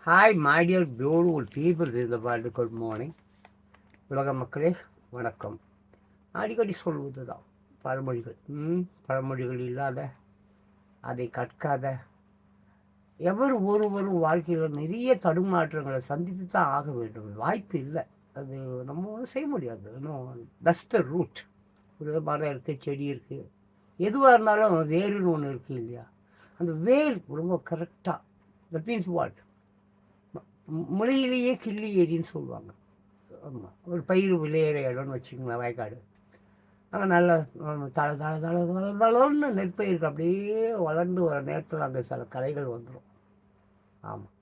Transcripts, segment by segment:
Hi my dear beautiful people இந்த world. Good morning உலக மக்களே, வணக்கம். அடிக்கடி சொல்வது தான் பழமொழிகள். பழமொழிகள் இல்லாத, அதை கற்காத ஒருவரும் வாழ்க்கையில் நிறைய தடுமாற்றங்களை சந்தித்து தான் ஆக வேண்டும். வாய்ப்பு இல்லை, அது நம்ம ஒன்றும் செய்ய முடியாது. இன்னும் தட்ஸ் த ரூட். ஒரு மரம் இருக்குது, செடி இருக்குது, எதுவாக இருந்தாலும் வேருன்னு ஒன்று இருக்குது இல்லையா? அந்த வேர் ரொம்ப கரெக்டாக, தட் மீன்ஸ் வாட், முளையிலேயே கிள்ளி ஏறின்னு சொல்லுவாங்க. ஆமாம், ஒரு பயிர் விளையிற இடம்னு வச்சுக்கோங்களேன், வயக்காடு. அங்கே நல்ல தலை தலை தலை தலை தளன்னு நெற்பயிருக்கு அப்படியே வளர்ந்து வர நேரத்தில் அங்கே சில களைகள் வந்துடும். ஆமாம்,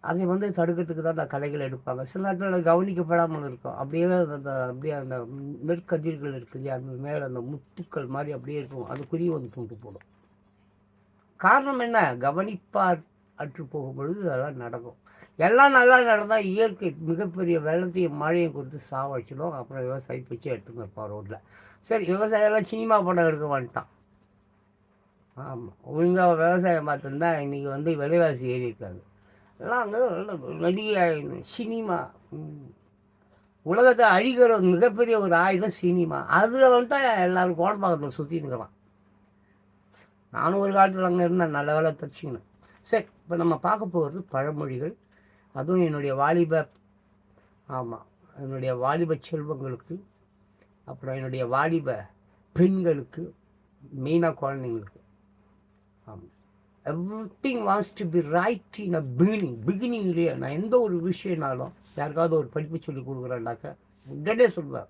அதை தடுக்கிறதுக்கு தான் அந்த களைகள் எடுப்பாங்க. சில நேரத்தில் கவனிக்கப்படாமல் இருக்கும். அப்படியே அந்த நெற்கதிர்கள் இருக்கு இல்லையா, அந்த மேலே அந்த முத்துக்கள் மாதிரி அப்படியே இருக்கும். அது குறி தூண்டு போடும். காரணம் என்ன? கவனிப்பார் அற்று போகும் பொழுது அதெல்லாம் நடக்கும். எல்லாம் நல்லா நடந்தால் இயற்கை மிகப்பெரிய வெள்ளத்தையும் மழையும் கொடுத்து சாவடிச்சிடும். அப்புறம் விவசாயி பிச்சை எடுத்துன்னு இருப்பான் ரோட்டில். சரி, விவசாயம்லாம் சினிமா படம் எடுக்க வந்துட்டான். ஆமாம், ஒழுங்காக விவசாயம் பார்த்துருந்தா இன்றைக்கி விலைவாசி ஏறி இருக்காது. எல்லாம் அங்கே நடிகை சினிமா. உலகத்தை அழிக்கிற மிகப்பெரிய ஒரு ஆயுதம் சினிமா. அதில் எல்லோரும் கோடம்பாக்கத்தில் சுற்றினுக்கிறான். நானும் ஒரு காலத்தில் அங்கே இருந்தேன், நல்ல வேலை தச்சுக்கணும். சரி, இப்போ நம்ம பார்க்க போகிறது பழமொழிகள். அதுவும் என்னுடைய வாலிப செல்வங்களுக்கு, அப்புறம் என்னுடைய வாலிப பெண்களுக்கு, மெயினாக குழந்தைங்களுக்கு. ஆமாம், everything wants to be right in a பிகினிங்லேயே. நான் எந்த ஒரு விஷயம்னாலும் யாருக்காவது ஒரு படிப்பு சொல்லி கொடுக்குறேன்னாக்கா உடனே சொல்லுவேன்.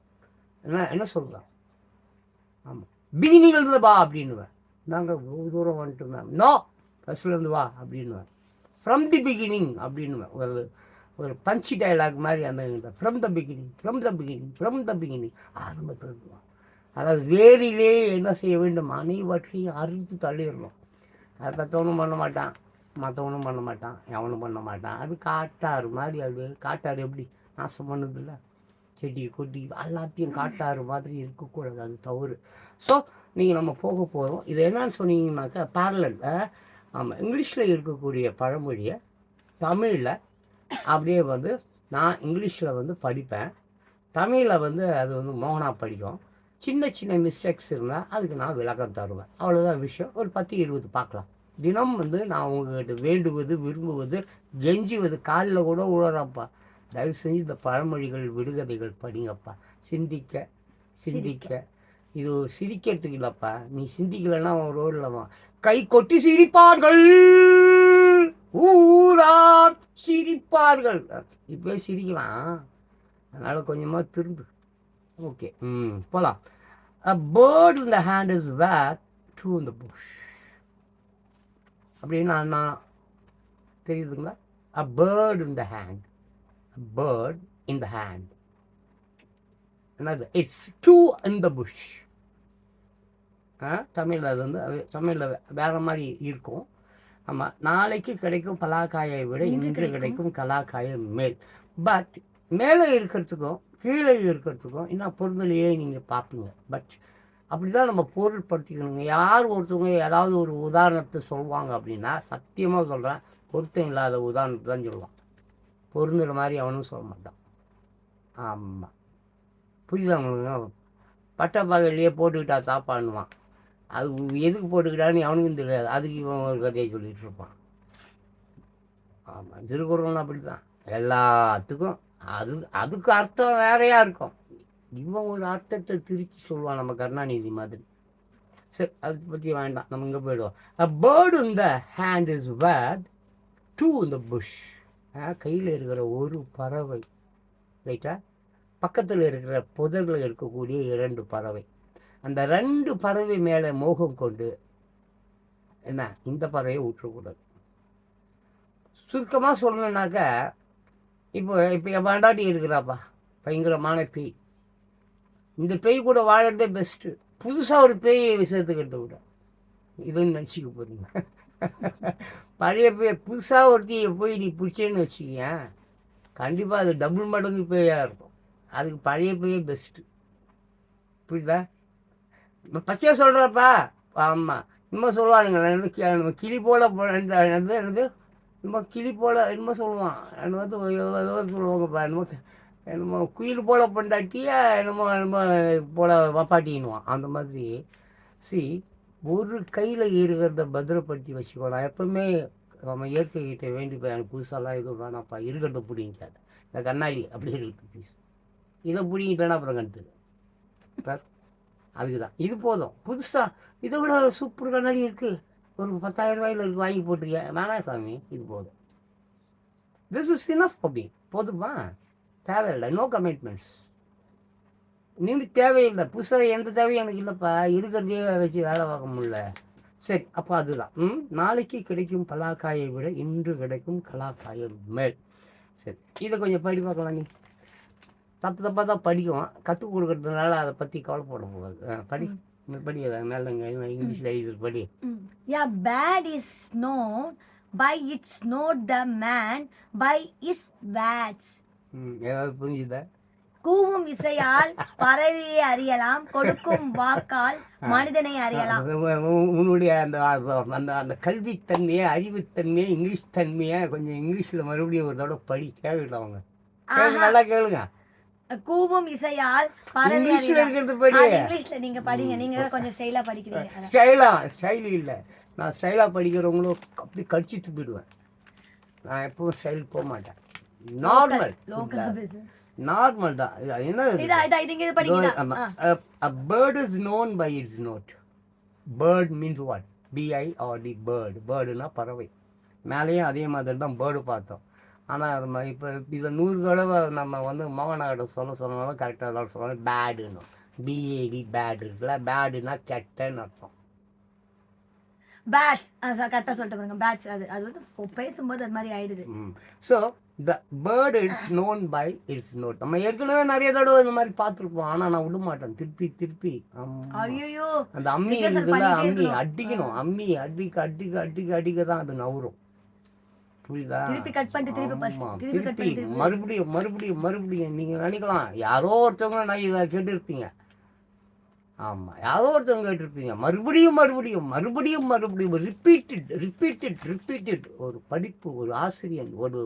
என்ன சொல்லுவேன்? ஆமாம், பிகினிங்லேருந்து வா அப்படின்னுவேன். நாங்கள் இவ்வளோ தூரம் வந்துட்டு மேம், நோ, ஃபஸ்ட்லேருந்து வா அப்படின்னுவேன். From the beginning அப்படின்னுவேன். ஒரு பஞ்சி டைலாக் மாதிரி அந்த ஃப்ரம் த பிகினிங் ஆரம்பத்துலேருந்து வா. அதாவது வேரிலே என்ன செய்ய வேண்டும், அனைவற்றையும் அறுத்து தள்ளிடணும். அதை பற்றவனும் பண்ண மாட்டான், மற்றவனும் பண்ண மாட்டான், எவனும் பண்ண மாட்டான். அது காட்டாறு மாதிரி. அது காட்டாறு எப்படி நாசம் பண்ணதில்லை, செடி கொடி எல்லாத்தையும் காட்டாறு மாதிரி இருக்கக்கூடாது, அது தவறு. ஸோ நீங்கள் நம்ம போக போகிறோம். இது என்னன்னு சொன்னீங்கன்னாக்கா பேரலல். ஆமாம், இங்கிலீஷில் இருக்கக்கூடிய பழமொழியை தமிழில் அப்படியே நான் இங்கிலீஷில் படிப்பேன். தமிழில் அது மோகனா படிக்கும். சின்ன சின்ன மிஸ்டேக்ஸ் இருந்தால் அதுக்கு நான் விளக்கம் தருவேன். அவ்வளோதான் விஷயம். ஒரு 10-20 பார்க்கலாம். தினம் நான் உங்கள்கிட்ட வேண்டுவது, விரும்புவது, கெஞ்சுவது, காலில் கூட உழறப்பா, தயவு செஞ்சு இந்த பழமொழிகள், விடுகதைகள் படிங்கப்பா. சிந்திக்க. இது சிரிக்கிறதுக்கு இல்லைப்பா. நீ சிந்திக்கலைன்னா அவன் ரோடில் கை கொட்டி சிரிப்பார்கள், ஊரார் சிரிப்பார்கள். இப்போ சிரிக்கலாம், அதனால் கொஞ்சமாக திருந்து. ஓகே, போகலாம். A bird in the hand is worth two in the bush. அப்படின்னா நான் தெரியுதுங்களா? A bird in the hand. என்னது? It's two in the bush. தமிழில் அது தமிழில் வேறு மாதிரி இருக்கும். ஆமாம், நாளைக்கு கிடைக்கும் பலாக்காயை விட இன்று கிடைக்கும் கலாக்காயை மேல். பட் மேலே இருக்கிறதுக்கும் கீழே இருக்கிறதுக்கும் என்ன பொருந்தலையே நீங்கள் பார்ப்பீங்க. பட் அப்படி தான் நம்ம பொருட்படுத்திக்கணுங்க. யார் ஒருத்தவங்க ஏதாவது ஒரு உதாரணத்தை சொல்லுவாங்க அப்படின்னா, சத்தியமாக சொல்கிறேன், பொருத்தம் இல்லாத உதாரணத்தை தான் சொல்லுவான். பொருந்துற மாதிரி அவனும் சொல்ல மாட்டான். ஆமாம், புரியுதா உங்களுக்கு? பட்டப்பகல்லையே போட்டுக்கிட்டா சாப்பாடுவான். அது எதுக்கு போட்டுக்கிட்டான்னு அவனுக்கும் தெரியாது. அதுக்கு இவன் ஒரு கதையை சொல்லிகிட்டு இருப்பான். ஆமாம், திருக்குறள்லாம் அப்படி தான். எல்லாத்துக்கும் அதுக்கு அர்த்தம் வேறையாக இருக்கும். இவன் ஒரு அர்த்தத்தை திரிச்சு சொல்லுவான், நம்ம கருணாநிதி மாதிரி. சரி, அதை பற்றி வேண்டாம், நம்ம இங்கே போயிடுவோம். A bird in the hand is worth two in the bush. கையில் இருக்கிற ஒரு பறவை, ரைட்டா, பக்கத்தில் இருக்கிற புதர்களில் இருக்கக்கூடிய 2 பறவை. அந்த 2 பறவை மேலே மோகம் கொண்டு என்ன இந்த பறவையை விட்டுறக்கூடாது. சுருக்கமாக சொல்லணுன்னாக்கா, இப்போ என் பாண்டாட்டி இருக்கிறாப்பா, பயங்கரமான பேய். இந்த பேய் கூட வாழறதே பெஸ்ட்டு. புதுசாக ஒரு பேயை சேர்த்துக்கிட்ட விட இதுன்னு நினச்சிக்க போகிறீங்க. பழைய பேய் புதுசாக ஒருத்தையை போய் நீ பிடிச்சேன்னு வச்சுக்கிங்க, கண்டிப்பாக அது டபுள் மடங்கு பேயாக இருக்கும். அதுக்கு பழைய பேயே பெஸ்ட்டு. புரியுதா? பச்சையாக சொல்கிறப்பா. ஆமாம், இன்னும் சொல்லுவானுங்க, நம்ம கிளி போல என்னது என்னமோ கிளி போல் என்னமோ சொல்லுவான், என்னமோ ஏதோ சொல்லுவாங்கப்பா, என்னமோ குயில் போல் பொண்டாட்டியா என்னமோ என்னமோ போல் வப்பாட்டின்னுவான். அந்த மாதிரி சி ஒரு கையில் இருக்கிறத பத்திரப்படுத்தி வச்சுக்கோ. நான் எப்பவுமே நம்ம இயற்கைக்கிட்ட வேண்டிப்பேன், எனக்கு புதுசாலாம் எதுவும் வேணாம்ப்பா, இருக்கிறத பிடிங்கிட்டாரு, இந்த கண்ணாடி அப்படி இருக்குது ப்ளீஸ், இதை பிடிங்கிட்டேன்னா அப்புறம் கண்டுது சார். அதுக்கு தான் இது போதும். புதுசாக இதை விட சூப்பர் கண்ணாடி இருக்குது, ஒரு 10,000 ரூபாயில் இருக்குது, வாங்கி போட்டிருக்கேன், வேணாம் சாமி இது போதும். This is enough for me. போதுமா? தேவையில்லை. No commitments. நீங்கள் தேவையில்லை, புதுசாக எந்த தேவையும் எனக்கு இல்லைப்பா, இருக்கிறதே வச்சு வேலை பார்க்க முடியல. சரி, அப்போ அதுதான். நாளைக்கு கிடைக்கும் பலாக்காயை விட இன்று கிடைக்கும் கலாக்காயை மேல். சரி, இதை கொஞ்சம் படி பார்க்கலாம். நீ தப்பு தப்பாக தான் படிக்கும், கற்றுக் கொடுக்கறதுனால அதை பற்றி கவலைப்பட போகாது. படி படி, மேலே இங்கிலீஷில் எழுதி படி. Yeah, bad is known by its note, the man by his words. ஏதாவது புரிஞ்சுதா? கூவும் இசையால் பறவையை அறியலாம், கொடுக்கும் வாக்கால் மனிதனை அறியலாம். உன்னுடைய அந்த அந்த அந்த கல்வித்தன்மையை, அறிவுத்தன்மையை, இங்கிலீஷ் தன்மையை கொஞ்சம் இங்கிலீஷில் மறுபடியும் ஒரு தடவை படி. கேட்கலாம் அவங்க நல்லா கேளுங்க. கூவும் இசையால் பறவை இருக்கிறது படி. இங்கிலீஷ்ல நீங்க படிங்க, நீங்க கொஞ்சம் ஸ்டைலா படிக்கிறீங்க. ஸ்டைல் இல்லை, நான் ஸ்டைலாக படிக்கிறவங்களும் அப்படி கடிச்சிட்டு போயிடுவேன். நான் எப்பவும் ஸ்டைல் போக மாட்டேன், நார்மல் தான். என்ன a bird is known by its note. Bird means what? BIRD, bird. birdனா பறவை. மேலேயும் அதே மாதிரி தான் பேர்டு பார்த்தோம். ஆனால் நம்ம இப்போ இதை 100 தடவை நம்ம வந்து மோகனாகிட்ட சொன்னாலும் கரெக்டாக எல்லோரும் சொல்லுவாங்க பேடுன்னு. BAD, பேட் இருக்குல்ல, பேடுனா கெட்டன்னு அர்த்தம். பேட்ஸ் கரெக்டாக சொல்லிட்டு பாருங்க, பேட்ஸ் அது வந்து பேசும்போது அது மாதிரி ஆயிடுது. So the bird its known by its note. நம்ம ஏற்கனவே நிறைய தடவை இந்த மாதிரி பார்த்துருப்போம், ஆனால் நான் விட மாட்டேன், திருப்பி ஐயோ அந்த அம்மி இருக்குல்ல, அம்மி அடிக்கணும், அம்மி அடிக்க தான் அது நவரும். புரியுதா? திருப்பி மறுபடியும் நீங்கள் நினைக்கலாம் யாரோ ஒருத்தவங்க நான் இதை கேட்டுருப்பீங்க. ஆமாம், யாரோ ஒருத்தவங்க கேட்டிருப்பீங்க. மறுபடியும் ரிப்பீட்டட் ஒரு படிப்பு, ஒரு ஆசிரியன், ஒரு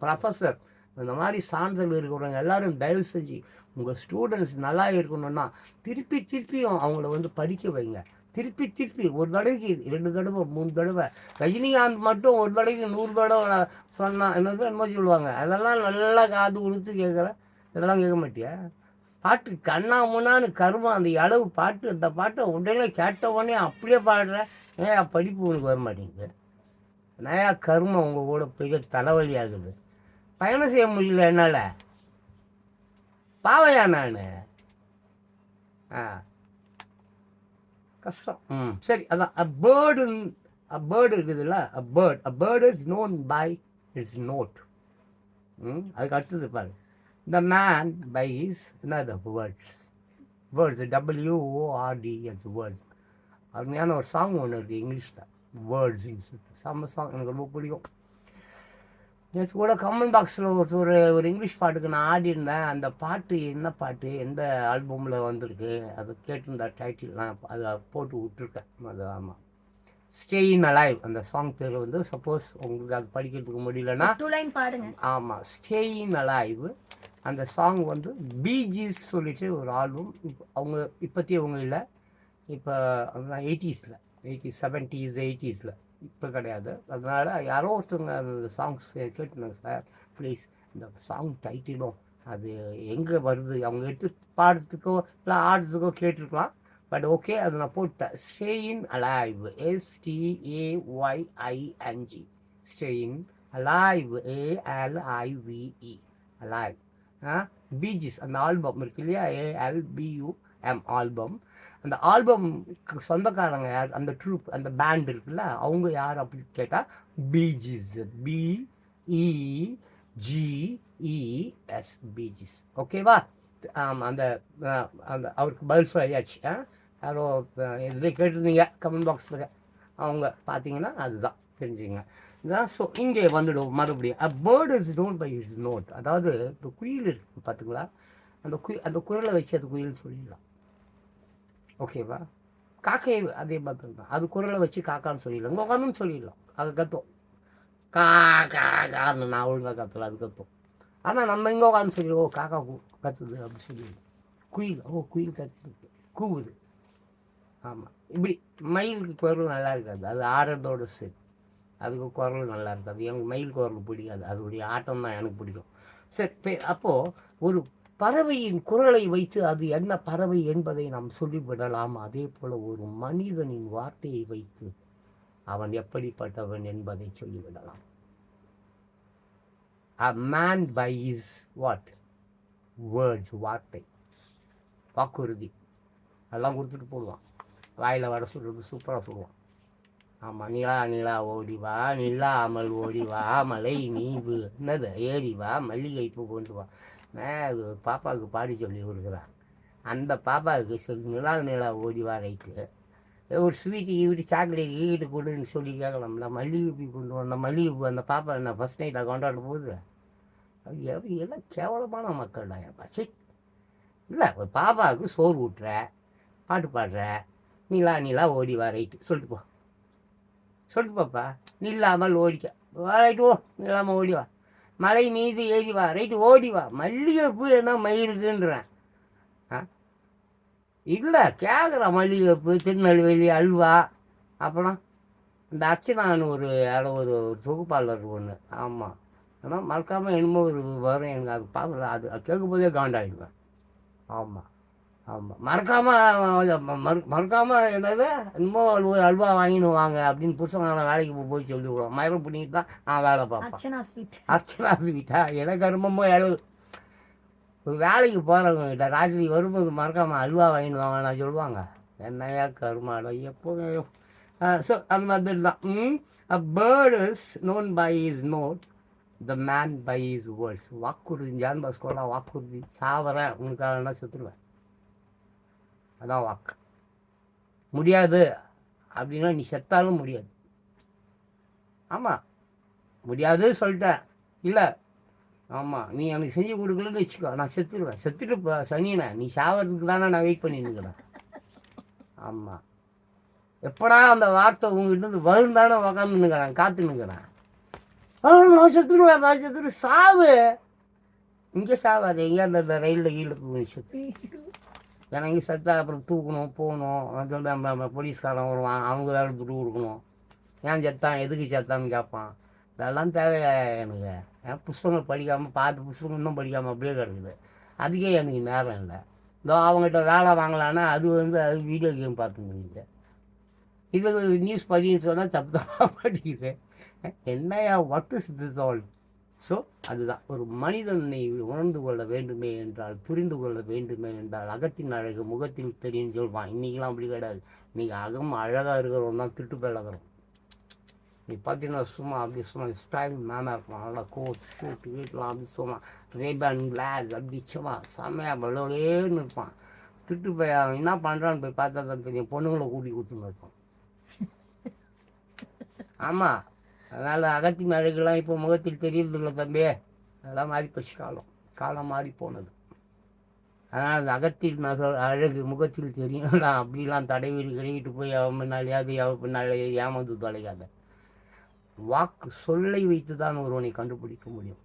ப்ரொஃபஸர், இந்த மாதிரி சான்றிதழ் இருக்கிறவங்க எல்லாரும் தயவு செஞ்சு உங்கள் ஸ்டூடெண்ட்ஸ் நல்லா இருக்கணும்னா திருப்பியும் அவங்கள வந்து படிக்க வைங்க. திருப்பி ஒரு தடவைக்கு 2 தடவை 3 தடவை. ரஜினிகாந்த் மட்டும் ஒரு தடவைக்கு 100 தடவை சொன்னால் என்னமோ சொல்லுவாங்க. அதெல்லாம் நல்லா காது கொடுத்து கேட்குற, இதெல்லாம் கேட்க மாட்டியா? பாட்டு கண்ணா முன்னான்னு கருமம், அந்த அளவு பாட்டு, அந்த பாட்டை உடனே கேட்ட உடனே அப்படியே பாடுற. ஏன் படிப்பு உனக்கு வர மாட்டேங்குது? நயா கருமம் உங்கள் கூட பெரிய தலைவலி ஆகுது. பயணம் செய்ய முடியல என்னால், பாவையா நான்? கஷ்டம். சரி, அதான் பேர்டு இருக்குதுல்ல, a bird is known by its note. அதுக்கு அடுத்தது பாரு, the man by his another words, WORDS, words. அருமையான ஒரு சாங் ஒன்று இருக்குது இங்கிலீஷில், வேர்ட்ஸ்ன்னு சொல்லிட்டு, செம்ம சாங், எனக்கு ரொம்ப பிடிக்கும். நேற்று கூட கமெண்ட் பாக்ஸில் ஒரு இங்கிலீஷ் பாட்டுக்கு நான் ஆடி இருந்தேன். அந்த பாட்டு என்ன பாட்டு, எந்த ஆல்பமில் வந்திருக்கு, அது கேட்டிருந்த டைட்டில் நான் அதை போட்டு விட்டுருக்கேன். அது ஆமாம், ஸ்டேயின் அலைவ் அந்த சாங் பேர் வந்து. சப்போஸ் உங்களுக்கு அது படிக்கிறதுக்கு முடியலன்னா பாடுங்க. ஆமாம், ஸ்டேயின் அலைவ். அந்த சாங் வந்து பீஜீஸ் சொல்லிட்டு ஒரு ஆல்பம். அவங்க இப்போத்தி அவங்க இல்லை, இப்போ 80s, 70s 80s, இப்போ கிடையாது. அதனால் யாரோ ஒருத்தவங்க அந்த சாங்ஸ் கேட்டுனாங்க, சார் ப்ளீஸ் இந்த சாங் டைட்டிலும் அது எங்கே வருது, அவங்க எடுத்து பாடுறதுக்கோ இல்லை ஆடுறதுக்கோ கேட்டிருக்கலாம். பட் ஓகே, அதை நான் போட்டேன். Staying alive, STAYING, staying alive, ALIVE, alive. Bee Gees அந்த ஆல்பம் இருக்கு இல்லையா, ALBUM ஆல்பம். அந்த ஆல்பம்க்கு சொந்தக்காரங்க யார், அந்த ட்ரூப், அந்த பேண்ட் இருக்குல்ல, அவங்க யார் அப்படின்னு கேட்டால் பீஜிஸ், BEGES, பீஜிஸ். ஓகேவா? அந்த அந்த அவருக்கு பதில் சொல்லியாச்சு. யாரோ இதில் கேட்டிருந்தீங்க கமெண்ட் பாக்ஸில், அவங்க பார்த்தீங்கன்னா அதுதான் தெரிஞ்சுங்க. இதான். ஸோ இங்கே வந்துடும் மறுபடியும். a bird is known by its note. அதாவது இந்த குயில் இருக்கு பார்த்துங்களா, அந்த குரலை வச்சு அது குயில் சொல்லிடலாம். ஓகேவா? காக்கை அதே மாதிரி தான், அது குரலை வச்சு காக்கான்னு சொல்லிடலாம், உட்காந்துன்னு சொல்லிடலாம். அது கத்தும், கா கா கான்னு நான் ஒழுங்காக கத்தல, அது கத்தும். ஆனால் நம்ம இங்கே உட்காந்து சொல்லி, ஓ காக்கா கத்துது அப்படி சொல்லி, குயில், ஓ குயில் கத்துது, கூவுது. ஆமாம், இப்படி மயிலுக்கு குரல் நல்லா இருக்காது, அது ஆடுறதோட சரி, அதுக்கு குரல் நல்லா இருக்காது. எனக்கு மயில் குரல் பிடிக்காது, அதோடைய ஆட்டம் தான் எனக்கு பிடிக்கும். சரி, அப்போது ஒரு பறவையின் குரலை வைத்து அது என்ன பறவை என்பதை நாம் சொல்லிவிடலாம். அதே போல் ஒரு மனிதனின் வார்த்தையை வைத்து அவன் எப்படிப்பட்டவன் என்பதை சொல்லிவிடலாம். A man by his what? Words, வார்த்தை, வாக்குறுதி எல்லாம் கொடுத்துட்டு போடுவான். வாயில் வர சொல்கிறது சூப்பராக சொல்லுவான். ஆமாம், நிலா நிலா ஓடிவா, நில்லாமல் ஓடிவா, மலை நீவு, என்னது ஏறிவா, மல்லிகைப்பூ கொண்டு வா. நான் அது பாப்பாவுக்கு பாடி சொல்லி கொடுக்குறான். அந்த பாப்பாவுக்கு சரி நிலா நிலா ஓடிவா ரைட்டு, ஒரு ஸ்வீட்டு ஈவிட்டு சாக்லேட் ஈகிட்டு கொடுன்னு சொல்லி கேட்கலாம்ல. மல்லிகைப்பூ கொண்டு வந்த மல்லிகைப்பூ அந்த பாப்பா என்ன ஃபஸ்ட் நைட்டாக கொண்டாட போகுது? அது எல்லாம் கேவலமான மக்கள்டா. சரி இல்லை, ஒரு பாப்பாவுக்கு சோறு ஊட்டுற, பாட்டு பாடுற, நிலா நிலா ஓடிவா ரைட்டு சொல்லிட்டு போ, சொல்லிட்டு பாப்பா. நில்லாமல் ஓடிக்க ரைட்டு, ஓ நில்லாமல் ஓடிவா, மலை மீது ஏறிவா ரைட்டு ஓடிவா, மல்லிகைப்பூ என்ன மயிருக்குன்றேன். இல்லை கேட்குறான், மல்லிகைப்பூ, திருநெல்வேலி அல்வா, அப்புறம் இந்த அர்ச்சனான்னு ஒரு யாரோ ஒரு தொகுப்பாளர் ஒன்று. ஆமாம், ஆனால் மறக்காமல் என்னமோ ஒரு வரும், எனக்கு அது பார்க்கல, அது கேட்கும் போதே காண்டாயிடுவேன். ஆமாம் ஆமாம், மறக்காமல் என்னது என்னமோ ஒரு அல்வா வாங்கின்னு வாங்க அப்படின்னு புருஷனால வேலைக்கு போய் சொல்லி விடுவோம். மரம் பண்ணிட்டு தான் நான் வேலை பார்ப்பேன். அர்ச்சனா ஸ்வீட்டா? எனக்கு கருமமோ எழுது. ஒரு வேலைக்கு போகிறவங்க கிட்ட ராத்திரி வரும்போது மறக்காமல் அல்வா வாங்கின்னு வாங்க நான் சொல்லுவாங்க. என்னையா கருமாடம் எப்போ. ஸோ அந்த மாதிரி தான். A bird is known by his note, the man by his words. வாக்குறுதி, ஜான் பாஸ்கோலாம் வாக்குறுதி, சாவறேன் உனக்காக செத்துருவேன், அதான் வாக்கு. முடியாது அப்படின்னா நீ செத்தாலும் முடியாது. ஆமாம், முடியாது சொல்லிட்டேன், இல்லை ஆமாம் நீ எனக்கு செஞ்சு கொடுக்கலன்னு வச்சுக்கோ, நான் செத்துடுவேன். செத்துட்டு சனியனை நீ சாவறதுக்கு தானே நான் வெயிட் பண்ணின்னுக்கிறேன். ஆமாம், எப்படா அந்த வார்த்தை உங்ககிட்ட வரும் தானே உக்காந்துன்னுக்கிறேன், காத்துன்னுக்கிறேன். நான் செத்துருவேன், நான் செத்துருவேன். சாவு இங்கே சாவாது, எங்கே அந்த ரயிலில் கீழே செத்து. ஏன்னா இங்கே செத்தா அப்புறம் தூக்கணும், போகணும், போலீஸ்காரன் வருவான், அவங்க வேறு துட்டு கொடுக்கணும். ஏன் செத்தான், எதுக்கு செத்தான்னு கேட்பான். இதெல்லாம் தேவையா எனக்கு? ஏன் புஸ்தகங்கள் படிக்காமல், பார்த்து புஸ்தகம் இன்னும் படிக்காமல் அப்படியே கிடக்குது. அதுக்கே எனக்கு நேரம் இல்லை. இதோ அவங்ககிட்ட வேலை வாங்கலான்னா அது வீடியோ கேம் பார்த்துங்க. இது நியூஸ் படின்னு சொன்னால் தப்பு தப்பாக படிக்குது. என்னையா what is this all? So அதுதான், ஒரு மனிதனை உணர்ந்து கொள்ள வேண்டுமே என்றால், புரிந்து கொள்ள வேண்டுமே என்றால், அகத்தின் அழகு முகத்தில் தெரியும்னு சொல்லுவான். இன்றைக்கெலாம் அப்படி கிடையாது. இன்றைக்கி அகம் அழகாக இருக்கிறவன் தான் திட்டு பழகிறோம். நீ பார்த்தீங்கன்னா சும்மா அப்படி சும்மா ஸ்டைல் மேனாக இருப்பான், நல்லா கோட் ஷூட் வீட்டெலாம் அப்படி சும்மா ரேபான் கிளாஸ் அப்படி சும்மா செம்மையாக பலோலேன்னு இருப்பான். திட்டு போய் அவன் என்ன பண்ணுறான்னு போய் பார்த்தா தான் தெரியும், பொண்ணுங்களை கூட்டி கொடுத்துன்னு இருப்பான். ஆமாம், அதனால் அகத்தின் அழகுலாம் இப்போ முகத்தில் தெரியறதில்ல தம்பி, அதெல்லாம் மாறி போச்சு, காலம் மாறி போனது. அதனால் அந்த அகத்தின் அழகு முகத்தில் தெரியும். நான் அப்படிலாம் தடவி கிடைக்கிட்டு போய் அவன் பின்னாலேயாவது அவன் பின்னாலே ஏமாந்து தொலைக்காத. வாக்கு சொல்லை வைத்து தான் ஒருவனை கண்டுபிடிக்க முடியும்.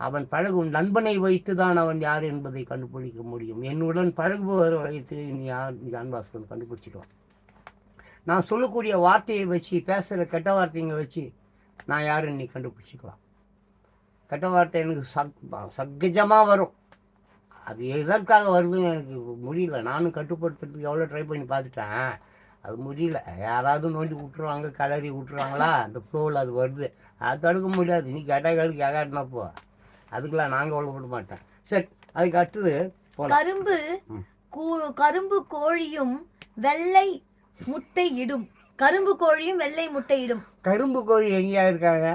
அவன் பழகும் நண்பனை வைத்து தான் அவன் யார் என்பதை கண்டுபிடிக்க முடியும். என்னுடன் பழகுபவர் வைத்து நீ யார், ஜான் பாஸ்கர் கண்டுபிடிச்சிடுவான். நான் சொல்லக்கூடிய வார்த்தையை வச்சு, பேசுகிற கெட்ட வார்த்தைங்க வச்சு நான் யாருன்னு நீ கண்டுபிடிச்சிக்கலாம். கெட்ட வார்த்தை எனக்கு சகஜமாக வரும். அது எதற்காக வருதுன்னு எனக்கு முடியல. நானும் கட்டுப்படுத்துறதுக்கு எவ்வளோ ட்ரை பண்ணி பார்த்துட்டேன், அது முடியல. யாராவது நோண்டி விட்டுருவாங்க, கலரி விட்டுருவாங்களா, அந்த ஃப்ளோவில் அது வருது. அது தடுக்க முடியாது. நீ கேட்டாக்களுக்கு கேட்டாட்டினா போ, அதுக்கெல்லாம் நாங்கள் அவ்வளோ மாட்டேன். சரி, அதுக்கு அடுத்தது கரும்பு கோழியும் வெள்ளை முட்டை இடும். கரும்பு கோழியும் வெள்ளை முட்டை இடும். கரும்பு கோழி எங்கேயா இருக்காங்க?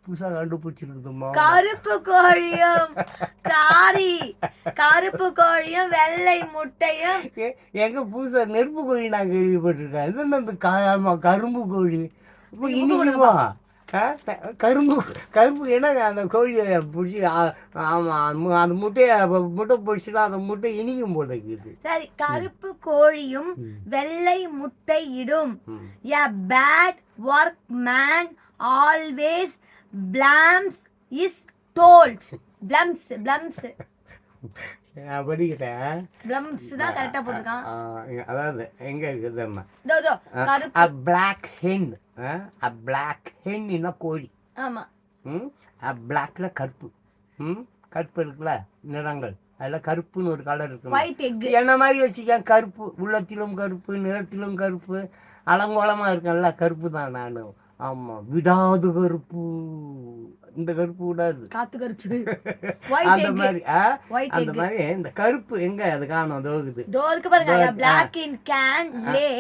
புதுசாக கண்டுபிடிச்சிருக்குமா? கருப்பு கோழியும் கருப்பு கோழியும் வெள்ளை முட்டையும் எங்க புதுசா நெருப்பு கோழி நான் கேள்விப்பட்டிருக்கேன். இது அந்த கரும்பு கோழி இப்போ இன்னைக்குமா? கரும்பு என்னங்க அந்த கோழியை பிடிச்சி, ஆமாம் அந்த முட்டை பிடிச்சினா அந்த முட்டை இனிக்கும் போல இருக்குது. சரி, கருப்பு கோழியும் வெள்ளை முட்டை இடும். A bad workman always blames his tolls. Blums. நான் படிக்கிறேன். Blums தான் கரெக்டா போட்டிருக்கான். அதாவது எங்க இருக்குதும்மா, இதோ கருப்பு. a black hen. a black hen என்ன கோழி. ஆமா. a blackல கருப்பு. கருப்பு இருக்குல்ல நிறங்கள், அதில் கருப்புன்னு ஒரு கலர் இருக்கு. White egg. என்ன மாதிரி வச்சுக்க, கருப்பு உள்ளத்திலும் கருப்பு, நிறத்திலும் கருப்பு, அலங்கோலமாக இருக்கேன்ல, கருப்பு தான் நான். ஆமாம், விடாது கருப்பு. இந்த கருப்பு விடாது, காத்து கருப்பு. அந்த மாதிரி அந்த மாதிரி இந்த கருப்பு எங்க அது காணும். தோகுது தோருக்கு பாருங்க. black in can lay.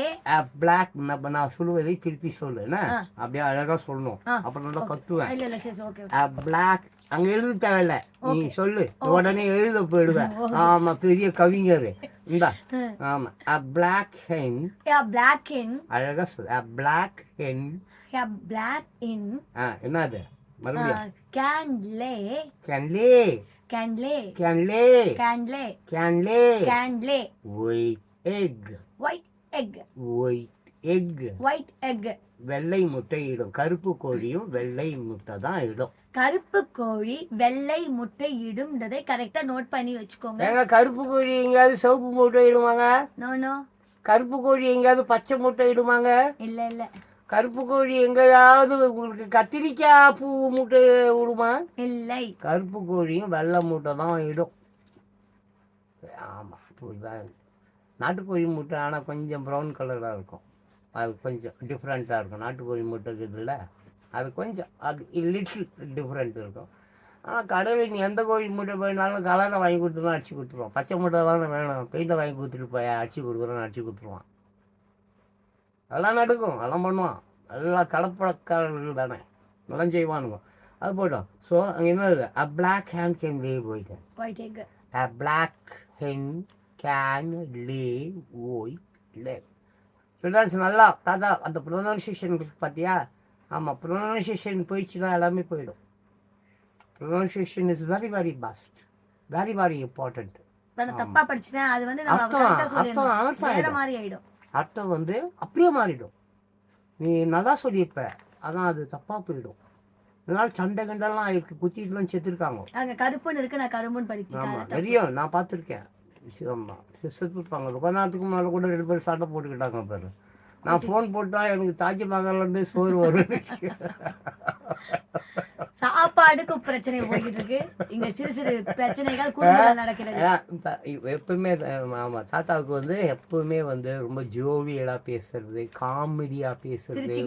black நான் சொல்லுவதை திருப்பி சொல்லு என்ன, அப்படியே அழகா சொல்லணும். அப்புறம் நல்லா கத்துவேன். இல்ல இல்ல சரி ஓகே. black அங்க எழுத தேவையில்ல, நீ சொல்லு, உடனே எழுத போயிடுவேன். ஆமா, பெரிய கவிஞர் இந்தா. ஆமா, a black hen. black hen. அழகா சொல்லு. a black hen. black in. என்னது மறுபடியும்? can lay. can lay. can lay. can lay. can lay. can lay. can lay. white egg. white egg. white egg. white egg. வெள்ளை முட்டை இடும். கருப்பு கோழியும் வெள்ளை முட்டை தான் இடும். கருப்பு கோழி வெள்ளை முட்டை இடும்ன்றதை கரெக்டா நோட் பண்ணி வச்சுக்கோங்க. ஏங்க கருப்பு கோழி எங்கேயாவது சிவப்பு முட்டை இடுவாங்க? No no. கருப்பு கோழி எங்கேயாவது பச்சை முட்டை இடுவாங்க? இல்ல இல்ல. கருப்பு கோழி எங்கேயாவது உங்களுக்கு கத்திரிக்காய் பூ முட்டை விடுமா? இல்லை. கருப்பு கோழியும் வெள்ளை முட்டை தான் இடும். ஆமாம், இப்படிதான். நாட்டுக்கோழி முட்டை ஆனால் கொஞ்சம் ப்ரௌன் கலராக இருக்கும், அது கொஞ்சம் டிஃப்ரெண்ட்டாக இருக்கும். நாட்டுக்கோழி முட்டைக்கு இதில் அது கொஞ்சம் அது லிட்டில் டிஃப்ரெண்ட் இருக்கும். ஆனால் கடையில் நீ எந்த கோழி முட்டை போயினாலும் கலரை வாங்கி கொடுத்துருவோம், அடிச்சு கொடுத்துருவோம். பச்சை முட்டை தானே வேணும், பெயிண்டை வாங்கி கொடுத்துட்டு போய் அடிச்சு கொடுக்குறோன்னு அடிச்சு கொடுத்துருவான். அதெல்லாம் நடக்கும், அதெல்லாம் பண்ணுவான். எல்லாம் கலப்படக்காரர்கள் தானே, எல்லாம் செய்வானுங்க. அது போய்டும். ஸோ அங்கே என்னது, a black hen can lay white egg. white egg. a black hen can lay white egg. Students நல்லா தாத்தா அந்த ப்ரொனன்சியேஷன் பார்த்தியா? ஆமாம், ப்ரொனன்சியேஷன் போயிடுச்சுன்னா எல்லாமே போயிடும். Pronunciation is very very best, very very important. தப்பா படிச்சுட்டேன், அது வந்து அர்த்தம் வந்து அப்படியே மாறிடும். நீ நல்லா சொல்லியிருப்ப, அதான் அது தப்பாக போயிடும். அதனால சண்டை கண்டெல்லாம் ஆயிருக்கு, குத்திட்டுலாம் செத்துருக்காங்க. அங்கே கருப்புன்னு இருக்கு, நான் கரும்புன்னு படிக்கிறேன். ஆமாம், தெரியும், நான் பார்த்துருக்கேன். ஆமாம், செத்துருப்பாங்க. கொஞ்ச நேரத்துக்கு மேலே கூட 2 பேர் சண்டை போட்டுக்கிட்டாங்க பேர். நான் ஃபோன் போட்டால் எனக்கு தாஜ்மஹால்லேருந்து சோறு வரும். சாப்பாடுக்கு பிரச்சனை போய்கிட்டு இருக்கு இங்க, சிறு சிறு பிரச்சனைகள் குடும்பத்தில் நடக்கிறது. எப்பவுமே ஆமா, தாத்தாவுக்கு வந்து எப்பவுமே வந்து ரொம்ப ஜோவியலாக பேசுறது, காமெடியாக பேசுறது,